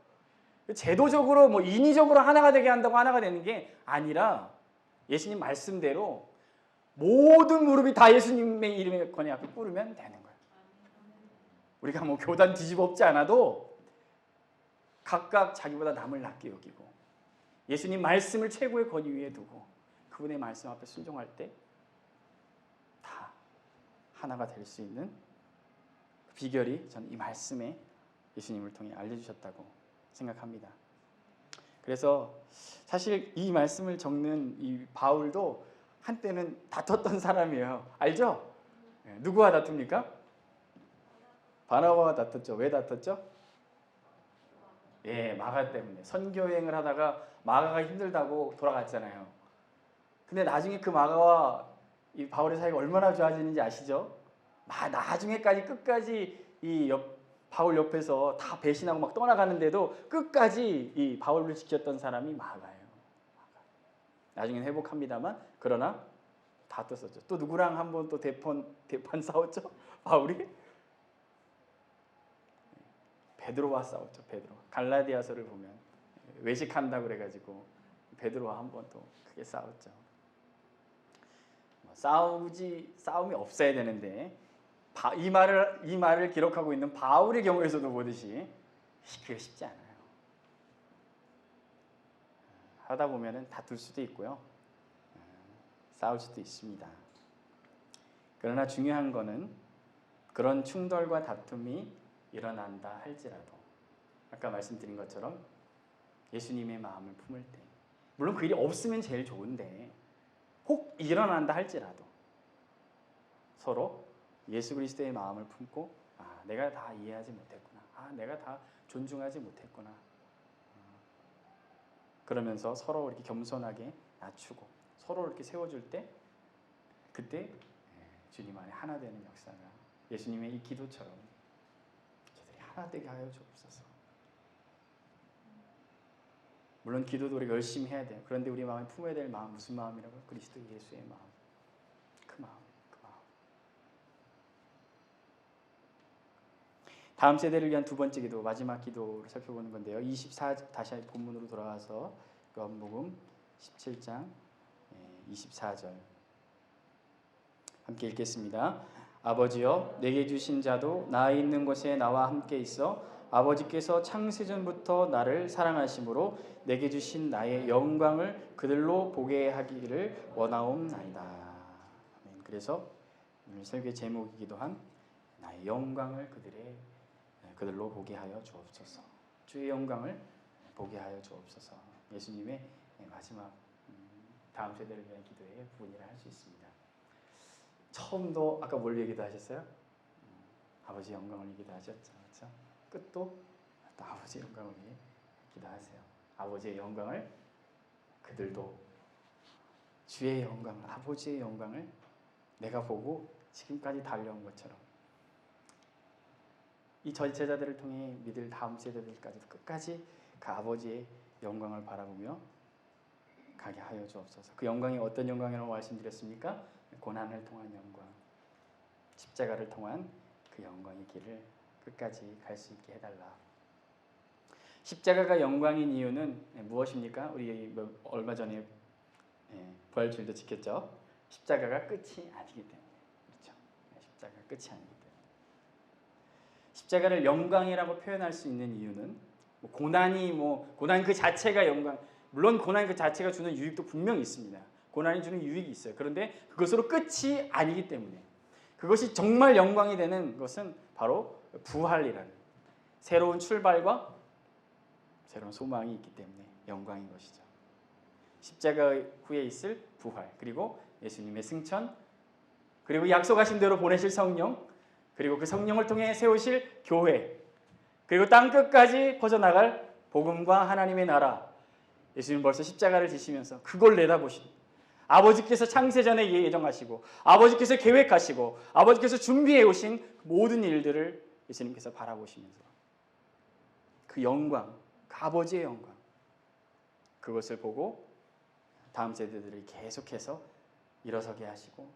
Speaker 1: 제도적으로 뭐 인위적으로 하나가 되게 한다고 하나가 되는 게 아니라 예수님 말씀대로 모든 무릎이 다 예수님의 이름에 권에 앞에 꿇으면 되는 거예요. 우리가 뭐 교단 뒤집어 엎지 않아도 각각 자기보다 남을 낮게 여기고 예수님 말씀을 최고의 권위 위에 두고 그분의 말씀 앞에 순종할 때 다 하나가 될 수 있는 비결이 저는 이 말씀에 예수님을 통해 알려주셨다고 생각합니다. 그래서 사실 이 말씀을 적는 이 바울도 한때는 다퉜던 사람이에요. 알죠? 누구와 다툽니까? 바나바와 다퉜죠. 왜 다퉜죠? 마가 때문에. 선교여행을 하다가 마가가 힘들다고 돌아갔잖아요. 근데 나중에 그 마가와 이 바울의 사이가 얼마나 좋아지는지 아시죠? 나중에까지 끝까지 바울 옆에서 다 배신하고 막 떠나가는데도 끝까지 이 바울을 지켰던 사람이 마가예요. 나중에는 회복합니다만 그러나 다퉜었죠. 또 누구랑 한번 또 대판 싸웠죠? 바울이? 베드로와 싸웠죠. 베드로. 갈라디아서를 보면 외식한다고 그래가지고 베드로와 한번 또 크게 싸웠죠. 싸움이 없어야 되는데 이 말을 기록하고 있는 바울의 경우에서도 보듯이 그게 쉽지 않아요. 하다 보면은 다툴 수도 있고요. 싸울 수도 있습니다. 그러나 중요한 거는 그런 충돌과 다툼이 일어난다 할지라도 아까 말씀드린 것처럼 예수님의 마음을 품을 때 물론 그 일이 없으면 제일 좋은데 혹 일어난다 할지라도 서로 예수 그리스도의 마음을 품고 내가 다 이해하지 못했구나. 내가 다 존중하지 못했구나. 그러면서 서로 이렇게 겸손하게 낮추고 서로 이렇게 세워줄 때 그때 주님 안에 하나 되는 역사가 예수님의 이 기도처럼 저들이 하나 되게 하여 주옵소서. 물론 기도도 우리가 열심히 해야 돼요. 그런데 우리 마음에 품어야 될 마음 무슨 마음이라고요? 그리스도 예수의 마음. 그 마음. 다음 세대를 위한 두 번째 기도, 마지막 기도를 살펴보는 건데요. 다시 본문으로 돌아와서 요한복음 17장 24절 함께 읽겠습니다. 아버지여 내게 주신 자도 나 있는 곳에 나와 함께 있어 아버지께서 창세전부터 나를 사랑하심으로 내게 주신 나의 영광을 그들로 보게 하기를 원하옵나이다. 아멘. 그래서 오늘 설교 제목이기도 한 나의 영광을 그들로 보게 하여 주옵소서. 주의 영광을 보게 하여 주옵소서. 예수님의 마지막 다음 세대를 위한 기도의 부분이라 할 수 있습니다. 처음도 아까 뭘 얘기도 하셨어요? 아버지 영광을 기도하셨죠. 그렇죠? 끝도 또 아버지 영광을 위해 기도하세요. 아버지의 영광을 그들도 주의 영광을 아버지의 영광을 내가 보고 지금까지 달려온 것처럼 이 제자들을 통해 믿을 다음 세대들까지도 끝까지 그 아버지의 영광을 바라보며 가게 하여 주옵소서. 그 영광이 어떤 영광이라고 말씀드렸습니까? 고난을 통한 영광, 십자가를 통한 그 영광의 길을 끝까지 갈 수 있게 해달라. 십자가가 영광인 이유는 무엇입니까? 우리 얼마 전에 부활주일도 지켰죠. 십자가가 끝이 아니기 때문에. 그렇죠. 십자가가 끝이 아니기 때문에. 십자가를 영광이라고 표현할 수 있는 이유는 고난 그 자체가 영광, 물론 고난 그 자체가 주는 유익도 분명히 있습니다. 고난이 주는 유익이 있어요. 그런데 그것으로 끝이 아니기 때문에 그것이 정말 영광이 되는 것은 바로 부활이라는 새로운 출발과 새로운 소망이 있기 때문에 영광인 것이죠. 십자가 후에 있을 부활, 그리고 예수님의 승천, 그리고 약속하신 대로 보내실 성령, 그리고 그 성령을 통해 세우실 교회, 그리고 땅 끝까지 퍼져나갈 복음과 하나님의 나라. 예수님 벌써 십자가를 지시면서 그걸 내다보신 아버지께서 창세전에 예정하시고 아버지께서 계획하시고 아버지께서 준비해 오신 모든 일들을 예수님께서 바라보시면서 그 영광, 그 아버지의 영광, 그것을 보고 다음 세대들이 계속해서 일어서게 하시고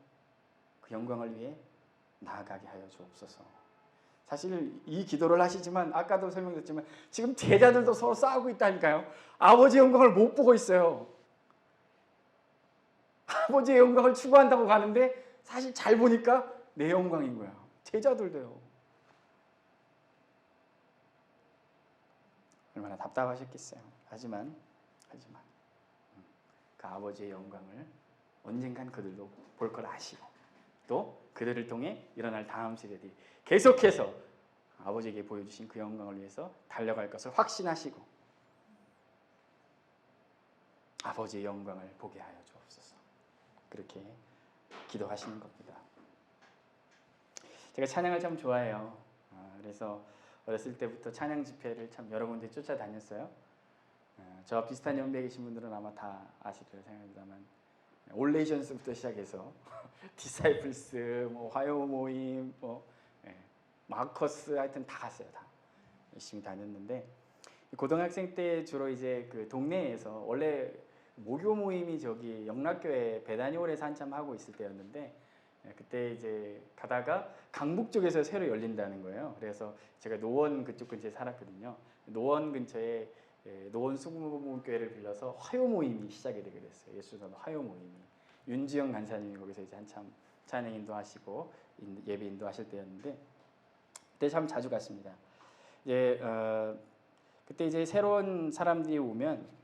Speaker 1: 그 영광을 위해 나아가게 하여 주옵소서. 사실 이 기도를 하시지만 아까도 설명드렸지만 지금 제자들도 서로 싸우고 있다니까요. 아버지의 영광을 못 보고 있어요. 아버지의 영광을 추구한다고 가는데 사실 잘 보니까 내 영광인 거야. 제자들도요. 얼마나 답답하셨겠어요. 하지만 그 아버지의 영광을 언젠간 그들도 볼 걸 아시고 또 그들을 통해 일어날 다음 세대들이 계속해서 아버지에게 보여주신 그 영광을 위해서 달려갈 것을 확신하시고 아버지의 영광을 보게 하여 주옵소서. 그렇게 기도하시는 겁니다. 제가 찬양을 참 좋아해요. 그래서 어렸을 때부터 찬양 집회를 참 여러 군데 쫓아다녔어요. 저와 비슷한 연배에 계신 분들은 아마 다 아시리라 생각합니다만 올레이션스부터 시작해서 디사이플스, 화요 모임, 마커스 하여튼 다 갔어요. 다 열심히 다녔는데 고등학생 때 주로 이제 그 동네에서 원래 모교 모임이 저기 영락교회 배단위홀에서 한참 하고 있을 때였는데 그때 이제 가다가 강북 쪽에서 새로 열린다는 거예요. 그래서 제가 노원 그쪽 근처에 살았거든요. 노원 근처에 노원 수구교회를 빌려서 화요 모임이 시작이 되게 됐어요. 예수전 화요 모임이 윤지영 간사님이 거기서 이제 한참 찬양 인도하시고 예배 인도하실 때였는데 그때 참 자주 갔습니다. 그때 이제 새로운 사람들이 오면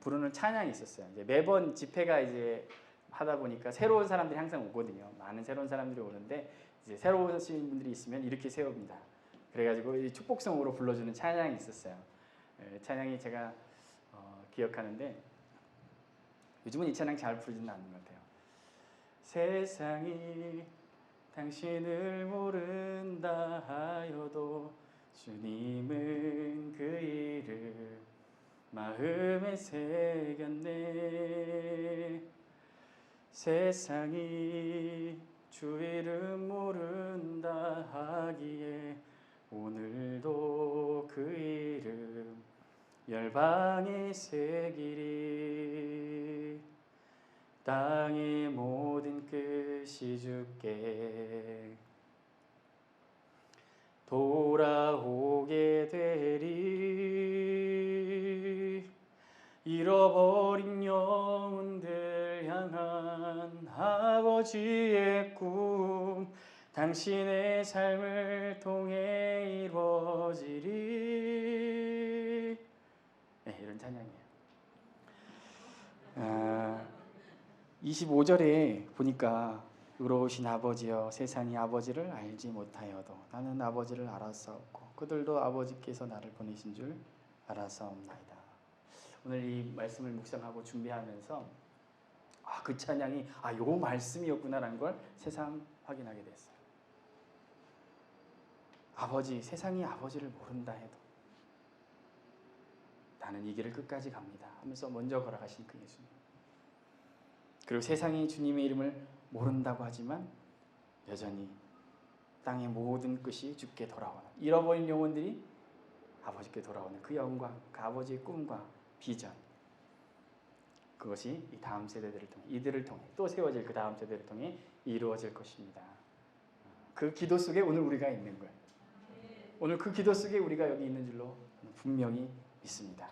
Speaker 1: 부르는 찬양이 있었어요. 이제 매번 집회가 이제 하다 보니까 새로운 사람들이 항상 오거든요. 많은 새로운 사람들이 오는데 이제 새로운 분들이 있으면 이렇게 세웁니다. 그래가지고 이 축복성으로 불러주는 찬양이 있었어요. 찬양이 제가 기억하는데 요즘은 이 찬양 잘 부르지는 않는 것 같아요. 세상이 당신을 모른다 하여도 주님은 그 이름 마음에 새겼네. 세상이 주 이름 모른다 하기에 오늘도 그 이름 열방에 새기리. 땅의 모든 끝이 주께 돌아오게 되리. 잃어버린 영혼들 향한 아버지의 꿈 당신의 삶을 통해 이루어지리. 네, 이런 찬양이에요. 25절에 보니까 의로우신 아버지여 세상이 아버지를 알지 못하여도 나는 아버지를 알았사옵고 그들도 아버지께서 나를 보내신 줄 알았사옵나이다. 오늘 이 말씀을 묵상하고 준비하면서 그 찬양이 요 말씀이었구나라는 걸 새삼 확인하게 됐어요. 아버지, 세상이 아버지를 모른다 해도 나는 이 길을 끝까지 갑니다 하면서 먼저 걸어가신 그 예수님. 그리고 세상이 주님의 이름을 모른다고 하지만 여전히 땅의 모든 끝이 주께 돌아오는, 잃어버린 영혼들이 아버지께 돌아오는 그 영광, 그 아버지의 꿈과 비전, 그것이 이 다음 세대들을 통해, 이들을 통해 또 세워질 그 다음 세대를 통해 이루어질 것입니다. 그 기도 속에 오늘 우리가 있는 거예요. 오늘 그 기도 속에 우리가 여기 있는 줄로 분명히 믿습니다.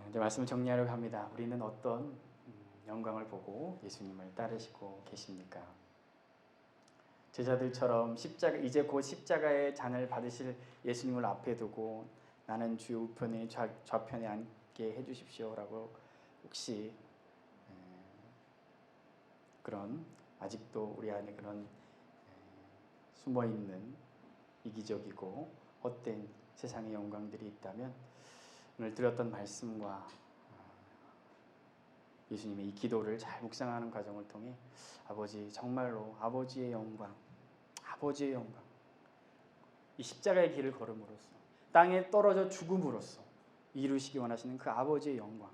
Speaker 1: 이제 말씀을 정리하려고 합니다. 우리는 어떤 영광을 보고 예수님을 따르시고 계십니까? 제자들처럼 이제 곧 십자가의 잔을 받으실 예수님을 앞에 두고 나는 주의 우편에 좌편에 앉게 해주십시오라고 혹시 그런 아직도 우리 안에 그런 숨어있는 이기적이고 헛된 세상의 영광들이 있다면 오늘 드렸던 말씀과 예수님의 이 기도를 잘 묵상하는 과정을 통해 아버지, 정말로 아버지의 영광, 이 십자가의 길을 걸음으로써 땅에 떨어져 죽음으로써 이루시기 원하시는 그 아버지의 영광,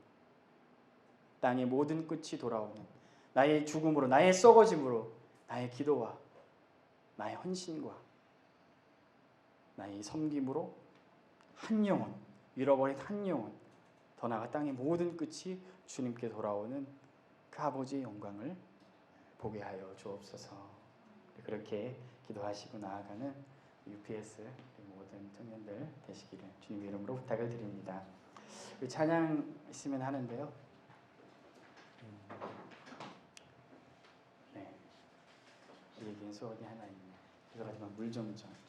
Speaker 1: 땅의 모든 끝이 돌아오는 나의 죽음으로, 나의 썩어짐으로 나의 기도와 나의 헌신과 나의 섬김으로 한 영혼, 잃어버린 한 영혼, 더 나아가 땅의 모든 끝이 주님께 돌아오는 그 아버지의 영광을 보게 하여 주옵소서. 그렇게 기도하시고 나아가는 UPS 모든 청년들 되시기를 주님의 이름으로 부탁을 드립니다. 찬양 있으면 하는데요. 네, 우리에겐 소원이 하나 있네. 그래서 하지만 물 좀 주시면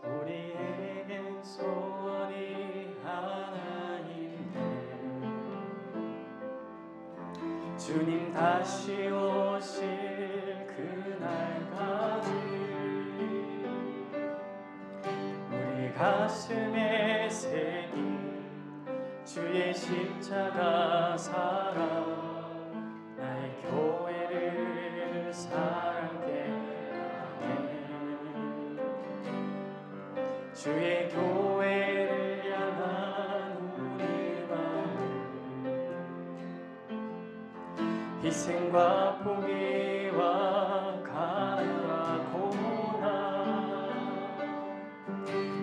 Speaker 1: 우리에겐 소원이 하나인데 주님 다시 오실 그날까지 우리 가슴에 새긴 주의 십자가 사랑 나의 교회를 사랑케 하네. 주의 교회를 향한 우리 마음 희생과 포기와 가난과 고난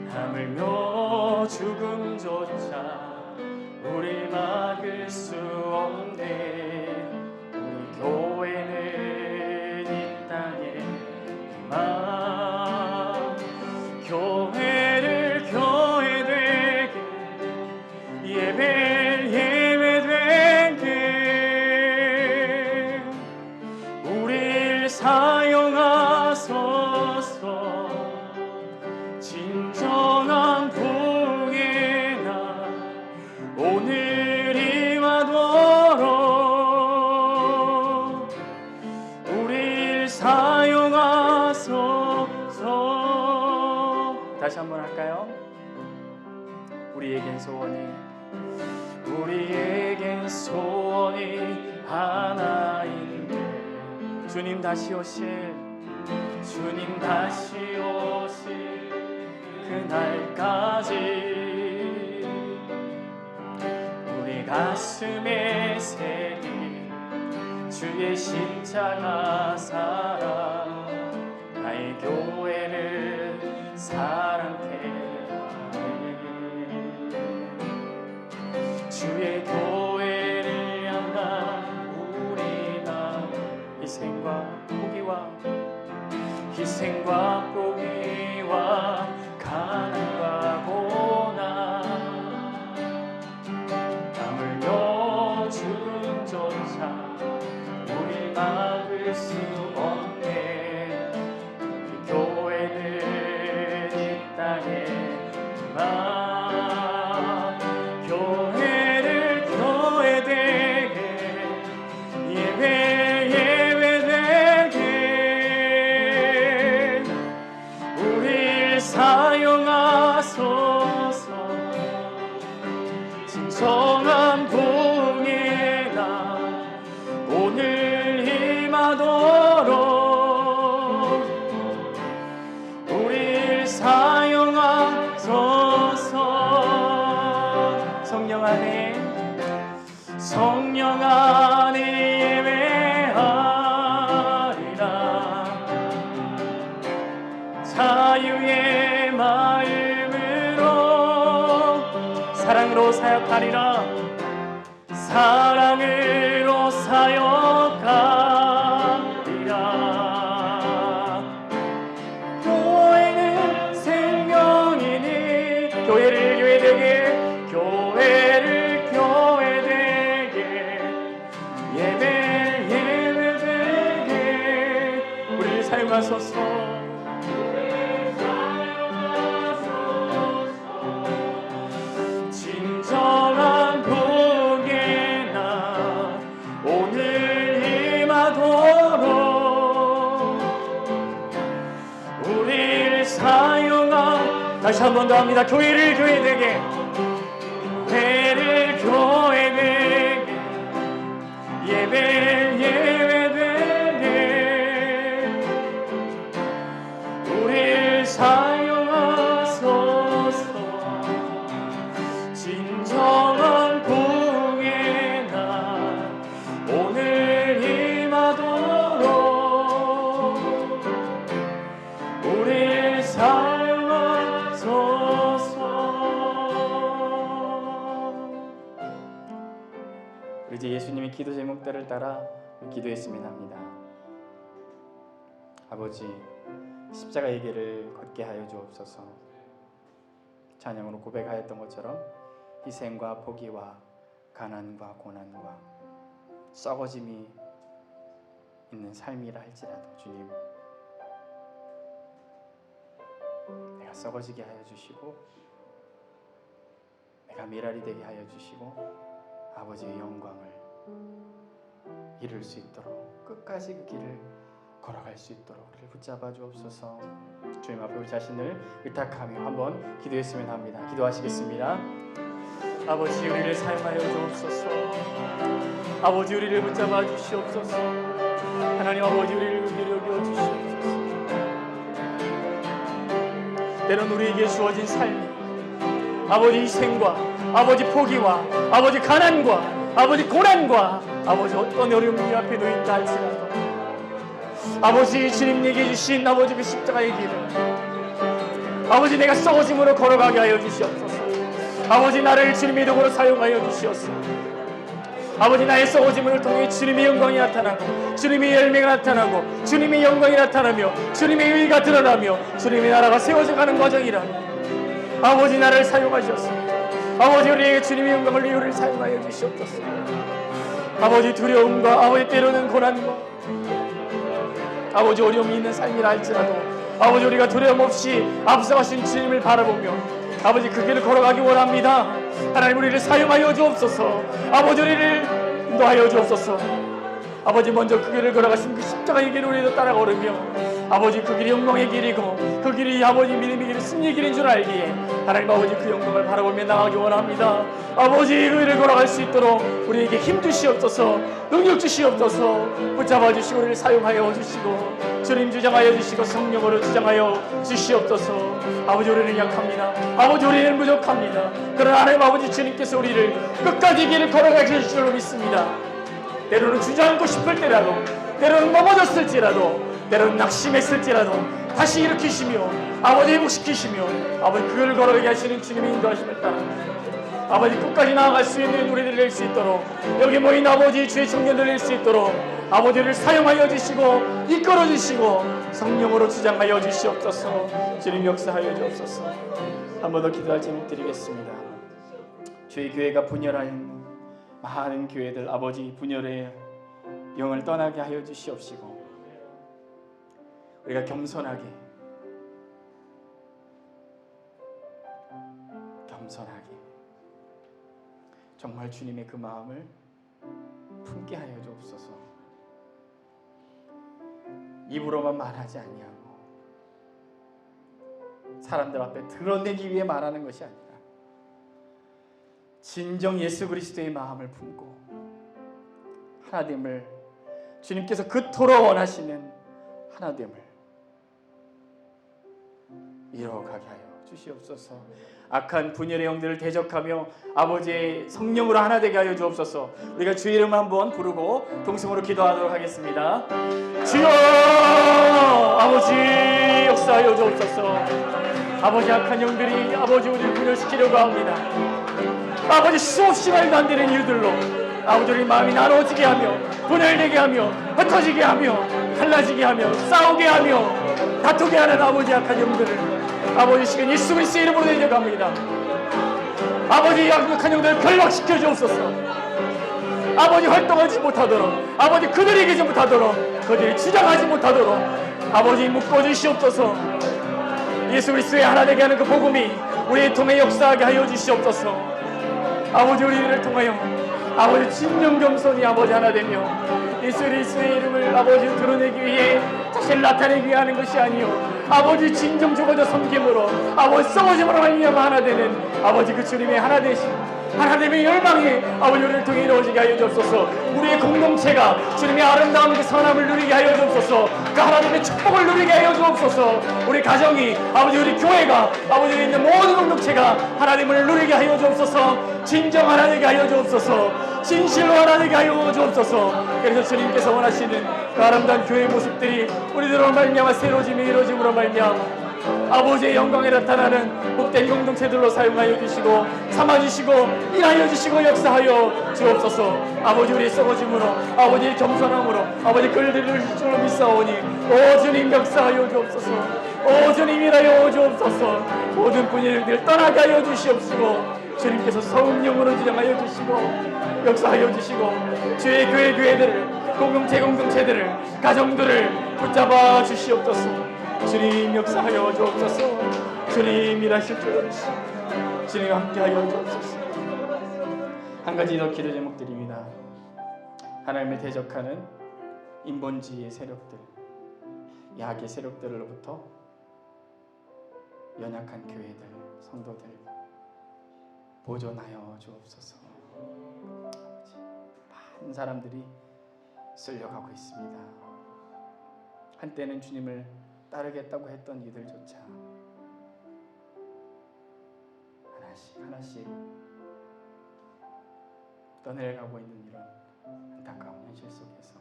Speaker 1: 하물며 죽음조차 우리 막을 수 없네. 우리 교회는 이 땅에 희망 교회를 교회 되게 예배 다시 한번 할까요? 우리에겐 소원이 하나인데 주님 다시 오실 그날까지 우리 가슴에 새긴 주의 십자가 사랑, 나의 교회를 사랑해. 주의 교회를 향한 우리 나 희생과 포기와 가난과 고난, 땀 흘려 죽음조차 우리 막을 수 없네. 우리 교회는 이 땅에 교회를 교회되게 예배되게 우릴 사용하소서. 진정한 부흥의 날 오늘 임하도록 우릴 사용하소서. 성령 안에 예배하리라. 자유의 마음으로 사랑으로 사역하리라. 사랑으로 사역하리라. 교회는 생명이니 교회를 교회되게 예배되게 우리를 사용하소서. 진정한 복의 날 오늘 임하도록 우리를 다시 한 번 더 합니다. 교회를 교회되게 예배되게 우릴 사용하소서. 진정한 부흥의 날 오늘 임하도록 우릴 이제 예수님의 기도 제목들을 따라 기도했으면 합니다. 아버지, 십자가의 길을 걷게 하여 주옵소서. 찬양으로 고백하였던 것처럼 희생과 포기와 가난과 고난과 썩어짐이 있는 삶이라 할지라도 주님, 내가 썩어지게 하여 주시고 내가 미랄이 되게 하여 주시고 아버지의 영광을 이룰 수 있도록 끝까지 그 길을 걸어갈 수 있도록 우리를 붙잡아 주옵소서. 주님 앞에 우리 자신을 의탁하며 한번 기도했으면 합니다. 기도하시겠습니다. 아버지, 우리를 사용하여 주옵소서. 아버지, 우리를 붙잡아 주시옵소서. 하나님 아버지, 우리를 긍휼히 여겨 주시옵소서. 때론 우리에게 주어진 삶이 아버지 희생과 아버지 포기와 아버지 가난과 아버지 고난과 아버지 어떤 어려움이 앞에 놓인다 할지라도 아버지, 주님에게 주신 아버지 그 십자가의 길을 아버지 내가 썩어짐으로 걸어가게 하여 주시옵소서. 아버지, 나를 주님의 도구로 사용하여 주시옵소서. 아버지, 나의 썩어짐을 통해 주님의 영광이 나타나고 주님의 열매가 나타나고 주님의 영광이 나타나며 주님의 의가 드러나며 주님의 나라가 세워져 가는 과정이라면 아버지, 나를 사용하셨소. 아버지, 우리에게 주님의 영광을 위해 우리를 사용하여 주시옵소서. 아버지, 두려움과 아버지 때로는 고난과 아버지 어려움이 있는 삶이라 할지라도 아버지, 우리가 두려움 없이 앞서가신 주님을 바라보며 아버지 그 길을 걸어가기 원합니다. 하나님, 우리를 사용하여 주옵소서. 아버지, 우리를 인도하여 주옵소서. 아버지, 먼저 그 길을 걸어가신 그 십자가의 길을 우리도 따라 걸으며 아버지 그 길이 영광의 길이고 그 길이 아버지 믿음의 길이 승리의 길인 줄 알기에 하나님 아버지 그 영광을 바라보며 나가기 원합니다. 아버지 그 길을 걸어갈 수 있도록 우리에게 힘 주시옵소서, 능력 주시옵소서, 붙잡아 주시고 우리를 사용하여 주시고 주님 주장하여 주시고 성령으로 주장하여 주시옵소서. 아버지 우리는 약합니다. 아버지 우리는 부족합니다. 그러나 하나님 아버지 주님께서 우리를 끝까지 길을 걸어가게 해주실 줄로 믿습니다. 때로는 주저앉고 싶을 때라도, 때로는 넘어졌을지라도, 때로는 낙심했을지라도 다시 일으키시며 아버지 회복시키시며 아버지 그 길을 걸어가게 하시는 주님의 인도하심을 따라 아버지 끝까지 나아갈 수 있는 우리들을 낼 수 있도록, 여기 모인 아버지 주의 청년들을 낼 수 있도록 아버지를 사용하여 주시고 이끌어 주시고 성령으로 주장하여 주시옵소서. 주님 역사하여 주옵소서. 한 번 더 기도할 제목 드리겠습니다. 주의 교회가 분열한 많은 교회들 아버지 분열의 영을 떠나게 하여 주시옵시고 우리가 겸손하게 정말 주님의 그 마음을 품게 하여 주옵소서. 입으로만 말하지 아니하고 사람들 앞에 드러내기 위해 말하는 것이 아니라 진정 예수 그리스도의 마음을 품고 하나됨을, 주님께서 그토록 원하시는 하나됨을 이뤄가게 하여 주시옵소서. 악한 분열의 영들을 대적하며 아버지의 성령으로 하나 되게 하여 주옵소서. 우리가 주의 이름 한번 부르고 동성으로 기도하도록 하겠습니다. 주여 아버지 역사하여 주옵소서. 아버지 악한 영들이 아버지 우리를 분열시키려고 합니다. 아버지 수없이 말도 안 되는 이유들로 아버지 우리 마음이 나눠지게 하며 분열되게 하며 흩어지게 하며 갈라지게 하며 싸우게 하며 다투게 하는 아버지 악한 영들을 아버지 시간 예수 그리스도의 이름으로 내려갑니다. 아버지 악한 영들을 결박시켜 주옵소서. 아버지 활동하지 못하도록, 아버지 그들이 계지 못하도록, 그들이 주장하지 못하도록 아버지 묶어주시옵소서. 예수 그리스도의 하나 되게 하는 그 복음이 우리의 통해 역사하게 하여 주시옵소서. 아버지 우리를 통하여 아버지 진정 겸손히 아버지 하나 되며 예수 그리스도의 이름을 아버지 드러내기 위해 자신을 나타내기 위해 하는 것이 아니요 아버지 진정 죽어져 섬김으로 아버지 썩어짐으로 말미암아 하나 되는 아버지 그 주님의 하나 되신 하나님의 열망이 아버지 우리를 통해 이루어지게 하여 주옵소서. 우리의 공동체가 주님의 아름다운 그 선함을 누리게 하여 주옵소서. 그 하나님의 축복을 누리게 하여 주옵소서. 우리 가정이 아버지 우리 교회가 아버지 우리 있는 모든 공동체가 하나님을 누리게 하여 주옵소서. 진정 하나 되게 하여 주옵소서. 진실로 하나 되게 하여 주옵소서. 그래서 주님께서 원하시는 그 아름다운 교회의 모습들이 우리들로 말미암아 새로짐이 이루어짐으로 말미암아 아버지의 영광에 나타나는 복된 공동체들로 사용하여 주시고 삼아주시고 일하여 주시고 역사하여 주옵소서. 아버지 우리의 썩어짐으로 아버지의 겸손함으로 아버지 끌들을 줄로 믿사오니 오 주님 역사하여 주옵소서. 오 주님 일하여 주옵소서. 모든 분열들 떠나게 하여 주시옵시고 주님께서 성령으로 주장하여 주시고 역사하여 주시고 주의 교회들을 공동체들을 가정들을 붙잡아 주시옵소서. 주님 역사하여 주옵소서. 주님 일하실 줄 믿으시고 주님 함께하여 주옵소서. 한 가지 더 기도 제목 드립니다. 하나님을 대적하는 인본주의의 세력들, 야악의 세력들로부터 연약한 교회들, 성도들 보존하여 주옵소서. 많은 사람들이 쓸려가고 있습니다. 한때는 주님을 따르겠다고 했던 이들조차 하나씩 떠내려가고 있는 이런 안타까운 현실 속에서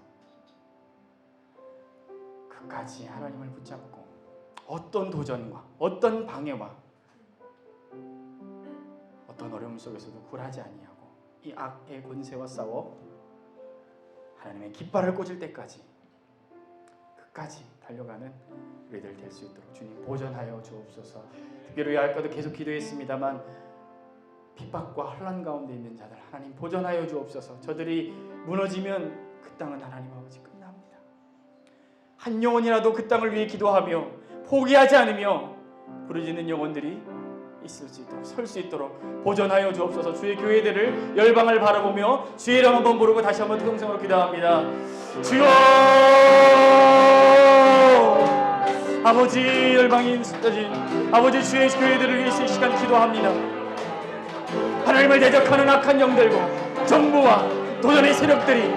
Speaker 1: 끝까지 하나님을 붙잡고 어떤 도전과 어떤 방해와 어떤 어려움 속에서도 굴하지 아니하고 이 악의 권세와 싸워 하나님의 깃발을 꽂을 때까지 끝까지 달려가는 우리들 될 수 있도록 주님 보존하여 주옵소서. 특별히 아까도 계속 기도했습니다만 핍박과 혼란 가운데 있는 자들 하나님 보존하여 주옵소서. 저들이 무너지면 그 땅은 하나님 아버지 끝납니다. 한 영혼이라도 그 땅을 위해 기도하며 포기하지 않으며 부르짖는 영혼들이 있을 수 있도록 설 수 있도록 보존하여 주옵소서. 주의 교회들을 열방을 바라보며 주의 이름 한번 부르고 다시 한번 통성으로 기도합니다. 주여 아버지 열방인 아버지 주의 교회들을 위해서 이 시간 기도합니다. 하나님을 대적하는 악한 영들과 정부와 도전의 세력들이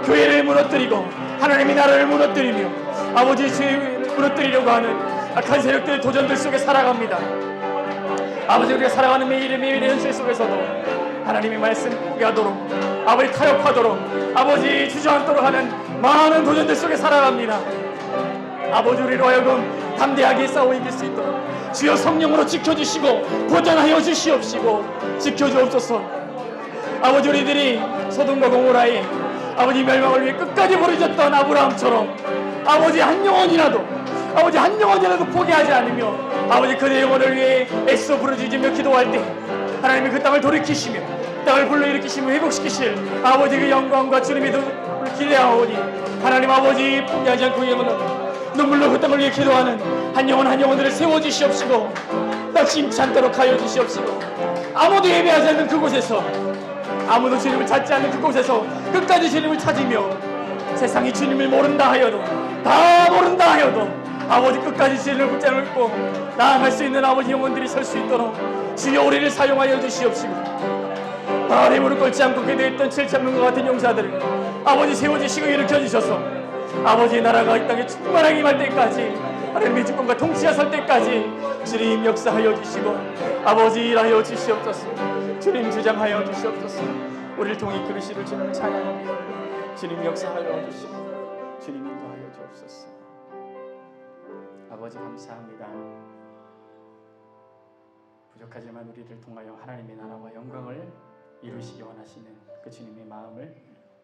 Speaker 1: 교회를 무너뜨리고 하나님의 나라를 무너뜨리며 아버지 주의 무너뜨리려고 하는 악한 세력들의 도전들 속에 살아갑니다. 아버지 우리가 살아가는 매일의 현실 속에서도 하나님의 말씀 포기하도록 아버지 타협하도록 아버지 주저앉도록 하는 많은 도전들 속에 살아갑니다. 아버지 우리로 하여금 담대하게 싸워 이길 수 있도록 주여 성령으로 지켜주시고 보전하여 주시옵시고 지켜주옵소서. 아버지 우리들이 소돔과 고모라의 아버지 멸망을 위해 끝까지 부르짖었던 아브라함처럼 아버지 한 영혼이라도 포기하지 않으며 아버지 그대 영혼을 위해 애써 부르짖으며 기도할 때 하나님이 그 땅을 돌이키시며 땅을 불러일으키시며 회복시키실 아버지 그 영광과 주님의 도를 기대하오니 하나님 아버지 포기하지 않고 그 영혼을 눈물로 그 땅을 위해 기도하는 한 영혼들을 세워주시옵시고 낙심치 않도록 하여 주시옵시고 아무도 예배하지 않는 그곳에서 아무도 주님을 찾지 않는 그곳에서 끝까지 주님을 찾으며 세상이 주님을 모른다 하여도 다 모른다 하여도 아버지 끝까지 주님을 붙잡고 나아갈 수 있는 아버지 영혼들이 설 수 있도록 주여 우리를 사용하여 주시옵시고 바알의 무릎 꿇지 않고 기도했던 7,000명과 같은 용사들을 아버지 세워주시고 일으켜주셔서 아버지의 나라가 이 땅에 충만하게 임할 때까지 하나님의 주권과 통치가 설 때까지 주님 역사하여 주시고 아버지 일하여 주시옵소서. 주님 주장하여 주시옵소서. 우리를 통해 그리시를 주님 찬양하며 주님 역사하여 주시고 주님 인도하여 주옵소서. 아버지 감사합니다. 부족하지만 우리를 통하여 하나님의 나라와 영광을 이루시기 원하시는 그 주님의 마음을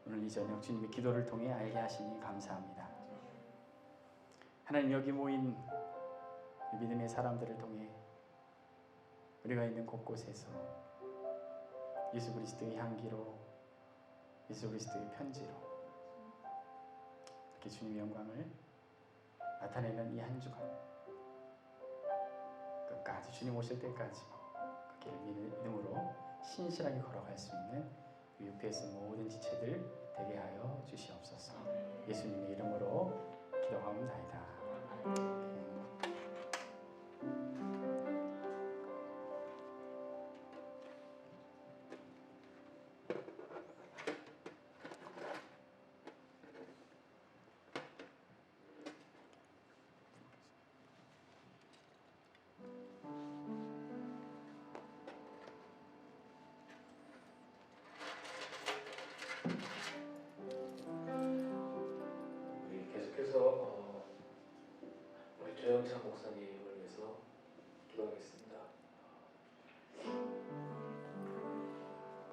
Speaker 1: 오늘 이 저녁 주님의 기도를 통해 알게 하시니 감사합니다. 하나님 여기 모인 믿음의 사람들을 통해 우리가 있는 곳곳에서 예수 그리스도의 향기로 예수 그리스도의 편지로 이렇게 주님의 영광을 나타내는 이 한 주간 끝까지 주님 오실 때까지 그 길을 믿음으로 신실하게 걸어갈 수 있는 UPS 모든 지체들 되게 하여 주시옵소서. 예수님의 이름으로 기도하옵나이다.
Speaker 2: 우리 조영찬 목사님을 위해서 기도하겠습니다.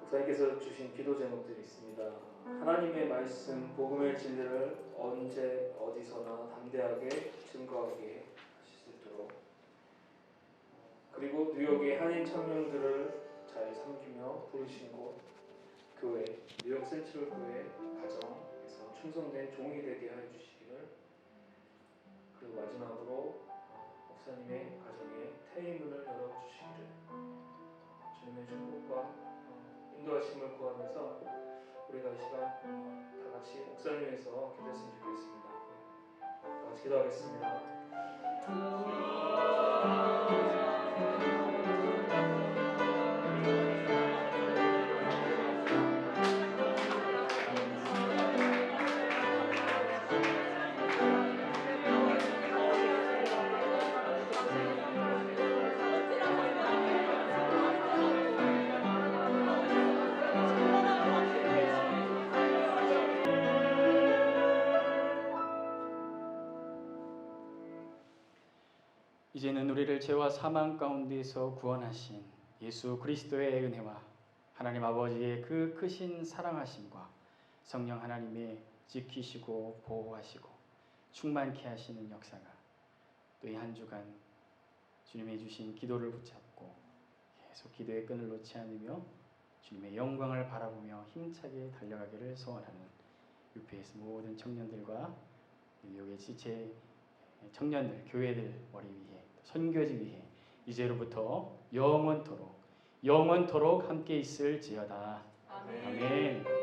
Speaker 2: 목사님께서 주신 기도 제목들이 있습니다. 하나님의 말씀, 복음의 진리를 언제 어디서나 담대하게 증거하게 하실 수 있도록, 그리고 뉴욕의 한인 청년들을 잘 섬기며 부르신 곳 교회, 뉴욕 센트럴 교회 가정에서 충성된 종이 되게 하여 주시기를, 그리고 마지막으로 목사님의 가정에 태의문을 열어주시기를 주님의 축복과 인도하심을 구하면서 우리가 이 시간 다 같이 목사님 위해서 기도했으면 좋겠습니다. 다 같이 기도하겠습니다.
Speaker 1: 이제는 우리를 죄와 사망 가운데서 구원하신 예수 그리스도의 은혜와 하나님 아버지의 그 크신 사랑하심과 성령 하나님의 지키시고 보호하시고 충만케 하시는 역사가 또 이 한 주간 주님의 주신 기도를 붙잡고 계속 기도의 끈을 놓지 않으며 주님의 영광을 바라보며 힘차게 달려가기를 소원하는 UPS 모든 청년들과 뉴욕의 지체 청년들, 교회들 머리 위에 선교지 위에 이제로부터 영원토록 함께 있을지어다. 아멘.